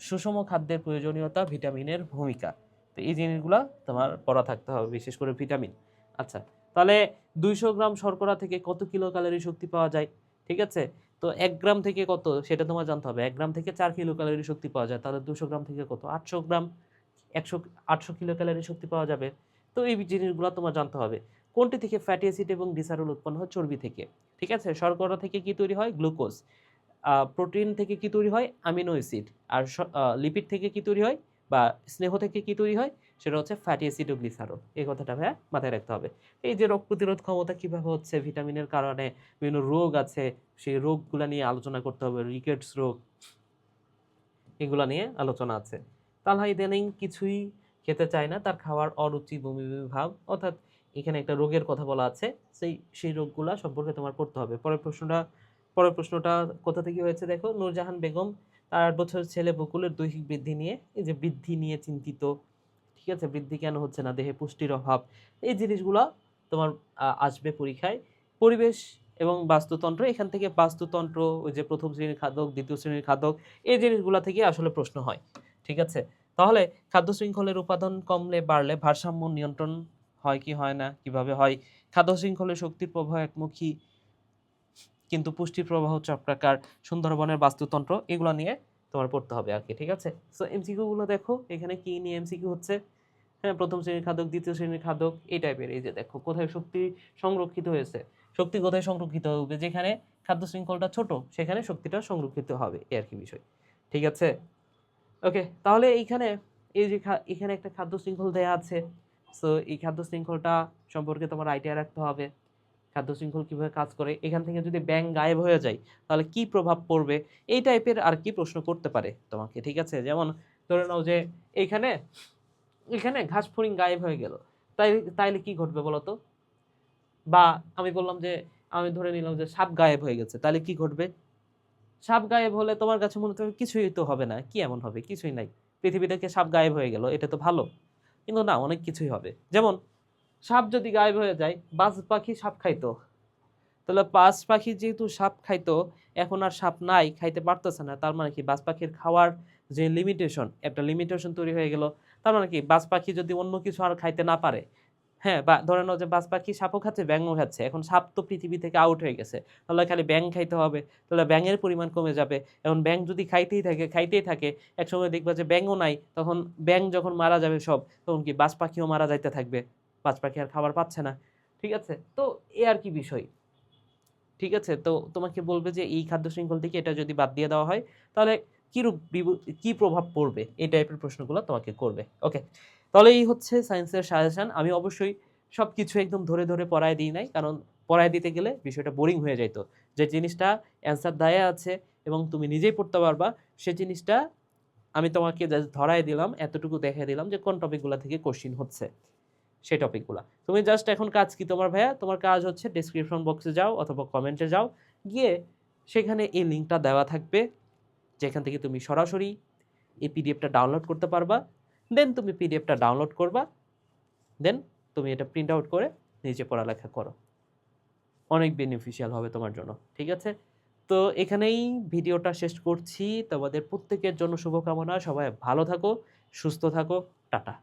সুষম খাদ্যের প্রয়োজনীয়তা, ভিটামিনের ভূমিকা। তো এই জিনিসগুলো তোমার পড়া থাকতে হবে, বিশেষ করে ভিটামিন। আচ্ছা, তাহলে 200 গ্রাম শর্করা থেকে কত কিলো ক্যালোরি শক্তি পাওয়া যায়, ঠিক আছে, তো 1 গ্রাম থেকে কত সেটা তোমার জানতে হবে। 1 গ্রাম থেকে 4 কিলো ক্যালোরি শক্তি পাওয়া যায়, তাহলে 200 গ্রাম থেকে কত, 800 গ্রাম, 800 কিলো ক্যালোরি শক্তি পাওয়া যাবে। তো এই জিনিসগুলো তোমার জানতে হবে। কোনটি থেকে ফ্যাটি অ্যাসিড এবং গ্লিসারল উৎপন্ন হয়, চর্বি থেকে, ঠিক আছে, শর্করা থেকে কি তৈরি হয়, গ্লুকোজ, প্রোটিন থেকে কি তৈরি হয়, অ্যামিনো অ্যাসিড, আর লিপিড থেকে কি তৈরি হয় বা স্নেহ থেকে কি তৈরি হয়, সেটা হচ্ছে ফ্যাটি অ্যাসিড ও গ্লিসারল। এই কথাটা ভাইয়া মাথায় রাখতে হবে। এই যে রোগ প্রতিরোধ ক্ষমতা কিভাবে হচ্ছে ভিটামিনের কারণে, বিভিন্ন রোগ আছে, সেই রোগগুলো নিয়ে আলোচনা করতে হবে, রিকেটস রোগ, এগুলো নিয়ে আলোচনা আছে। তালহা ইদানিং কিছুই খেতে চায় না, তার খাওয়ার অরুচি, বমি বমি ভাব, অর্থাৎ এখানে একটা রোগের কথা বলা আছে, সেই রোগগুলা সম্পর্কে তোমার পড়তে হবে। পরের প্রশ্নটা কোথা থেকে হয়েছে দেখো, নূরজাহান বেগম তার 8 বছরের ছেলে বকুলের দৈহিক বৃদ্ধি নিয়ে, এই যে বৃদ্ধি নিয়ে চিন্তিত, ঠিক আছে, বৃদ্ধি কেন হচ্ছে না, দেহে পুষ্টির অভাব, এই জিনিসগুলা তোমার আসবে পরীক্ষায়। পরিবেশ এবং বাস্তুতন্ত্র, এখান থেকে বাস্তুতন্ত্র, ওই যে প্রথম শ্রেণীর খাদক, দ্বিতীয় শ্রেণীর খাদক, এই জিনিসগুলা থেকে আসলে প্রশ্ন হয়, ঠিক আছে। তাহলে খাদ্য শৃঙ্খলের উপাদান কমলে বাড়লে ভারসাম্য নিয়ন্ত্রণ হয় কি হয় না, কিভাবে হয়, খাদ্য শৃঙ্খলের শক্তির প্রবাহ একমুখী কিন্তু পুষ্টির প্রবাহ চক্রাকার, সুন্দরবনের বাস্তুতন্ত্র, এগুলো নিয়ে তোমার পড়তে হবে আর কি, ঠিক আছে। সো এমসিকিউ গুলো দেখো, এখানে কি নিয়ে এমসিকিউ হচ্ছে, হ্যাঁ, প্রথম শ্রেণীর খাদক, দ্বিতীয় শ্রেণীর খাদক, এই টাইপের। এই যে দেখো কোথায় শক্তি সংরক্ষিত হয়েছে, শক্তি কোথায় সংরক্ষিত হবে, যেখানে খাদ্য শৃঙ্খলটা ছোট সেখানে শক্তিটা সংরক্ষিত হবে, এই আর কি বিষয়, ঠিক আছে। ওকে, তাহলে এইখানে এই যে এখানে একটা খাদ্য শৃঙ্খল দেয়া আছে। সো এই খাদ্য শৃঙ্খলটা সম্পর্কে তোমার আইডিয়া রাখতে হবে, খাদ্য শৃঙ্খল কিভাবে কাজ করে। এখান থেকে যদি ব্যাঙ গায়েব হয়ে যায় তাহলে কি প্রভাব পড়বে, এই টাইপের আর কি প্রশ্ন করতে পারে তোমাকে, ঠিক আছে। যেমন ধরে নাও যে এইখানে এখানে ঘাস ফড়িং গায়েব হয়ে গেল, তাইলে কি ঘটবে বলো তো, বা আমি বললাম যে, আমি ধরে নিলাম যে সাপ গায়েব হয়ে গেছে, তাহলে কি ঘটবে। সাপ গায়েব হলে তোমার কাছে মনে হবে কিছুই তো হবে না, কি এমন হবে, কিছুই নাই, পৃথিবী থেকে সাপ গায়েব হয়ে গেল, এটা তো ভালো। কিন্তু না, অনেক কিছুই হবে। যেমন সাপ যদি গায়েব হয়ে যায়, বাজ পাখি সাপ খাইতো, তাহলে বাজ পাখি যেহেতু সাপ খাইতো, এখন আর সাপ নাই, খাইতে পারতেছে না, তার মানে কি বাজ পাখির খাওয়ার যে লিমিটেশন, একটা লিমিটেশন তৈরি হয়ে গেল। তার মানে কি বাজ পাখি যদি অন্য কিছু আর খাইতে না পারে, হ্যাঁ, বা ধরে নাও যে বাজ পাখি সাপও খাচ্ছে, ব্যাঙও খাচ্ছে, এখন সাপ তো পৃথিবী থেকে আউট হয়ে গেছে, তাহলে খালি ব্যাঙ খাইতে হবে, তাহলে ব্যাঙের পরিমাণ কমে যাবে। এখন ব্যাঙ যদি খাইতেই থাকে, একসময় দেখবা যে ব্যাঙও নাই, তখন ব্যাঙ যখন মারা যাবে সব, তখন কি বাজ পাখিও মারা যাইতে থাকবে, বাজ পাখি আর খাবার পাচ্ছে না, ঠিক আছে। তো এ আর কি বিষয়, ঠিক আছে। তো তোমাকে বলবে যে এই খাদ্য শৃঙ্খল থেকে এটা যদি বাদ দিয়ে দেওয়া হয় তাহলে কি প্রভাব পড়বে, এই টাইপের প্রশ্নগুলো তোমাকে করবে। ওকে, তাহলে এই হচ্ছে সায়েন্সের সাজেশন। আমি অবশ্যই সব কিছু একদম ধরে ধরে পড়ায় দিই নাই, কারণ পড়ায় দিতে গেলে বিষয়টা বোরিং হয়ে যাইতো। যে জিনিসটা অ্যান্সার দেয়া আছে এবং তুমি নিজেই পড়তে পারবা, সে জিনিসটা আমি তোমাকে জাস্ট ধরায় দিলাম, এতটুকু দেখাই দিলাম যে কোন টপিকগুলো থেকে কোশ্চিন হচ্ছে, সেই টপিকগুলো। তুমি জাস্ট এখন কাজ কি তোমার ভাইয়া, তোমার কাজ হচ্ছে ডেসক্রিপশন বক্সে যাও অথবা কমেন্টে যাও, গিয়ে সেখানে এই লিঙ্কটা দেওয়া থাকবে, যেখান থেকে তুমি সরাসরি এই পিডিএফটা ডাউনলোড করতে পারবা। দেন তুমি পিডিএফটা ডাউনলোড করবা, দেন তুমি এটা প্রিন্ট আউট করে নিজে পড়ালেখা করো, অনেক বেনিফিশিয়াল হবে তোমার জন্য, ঠিক আছে। তো এখানেই ভিডিওটা শেষ করছি, তোমাদের প্রত্যেকের জন্য শুভকামনা, সবাই ভালো থাকো, সুস্থ থাকো, টাটা।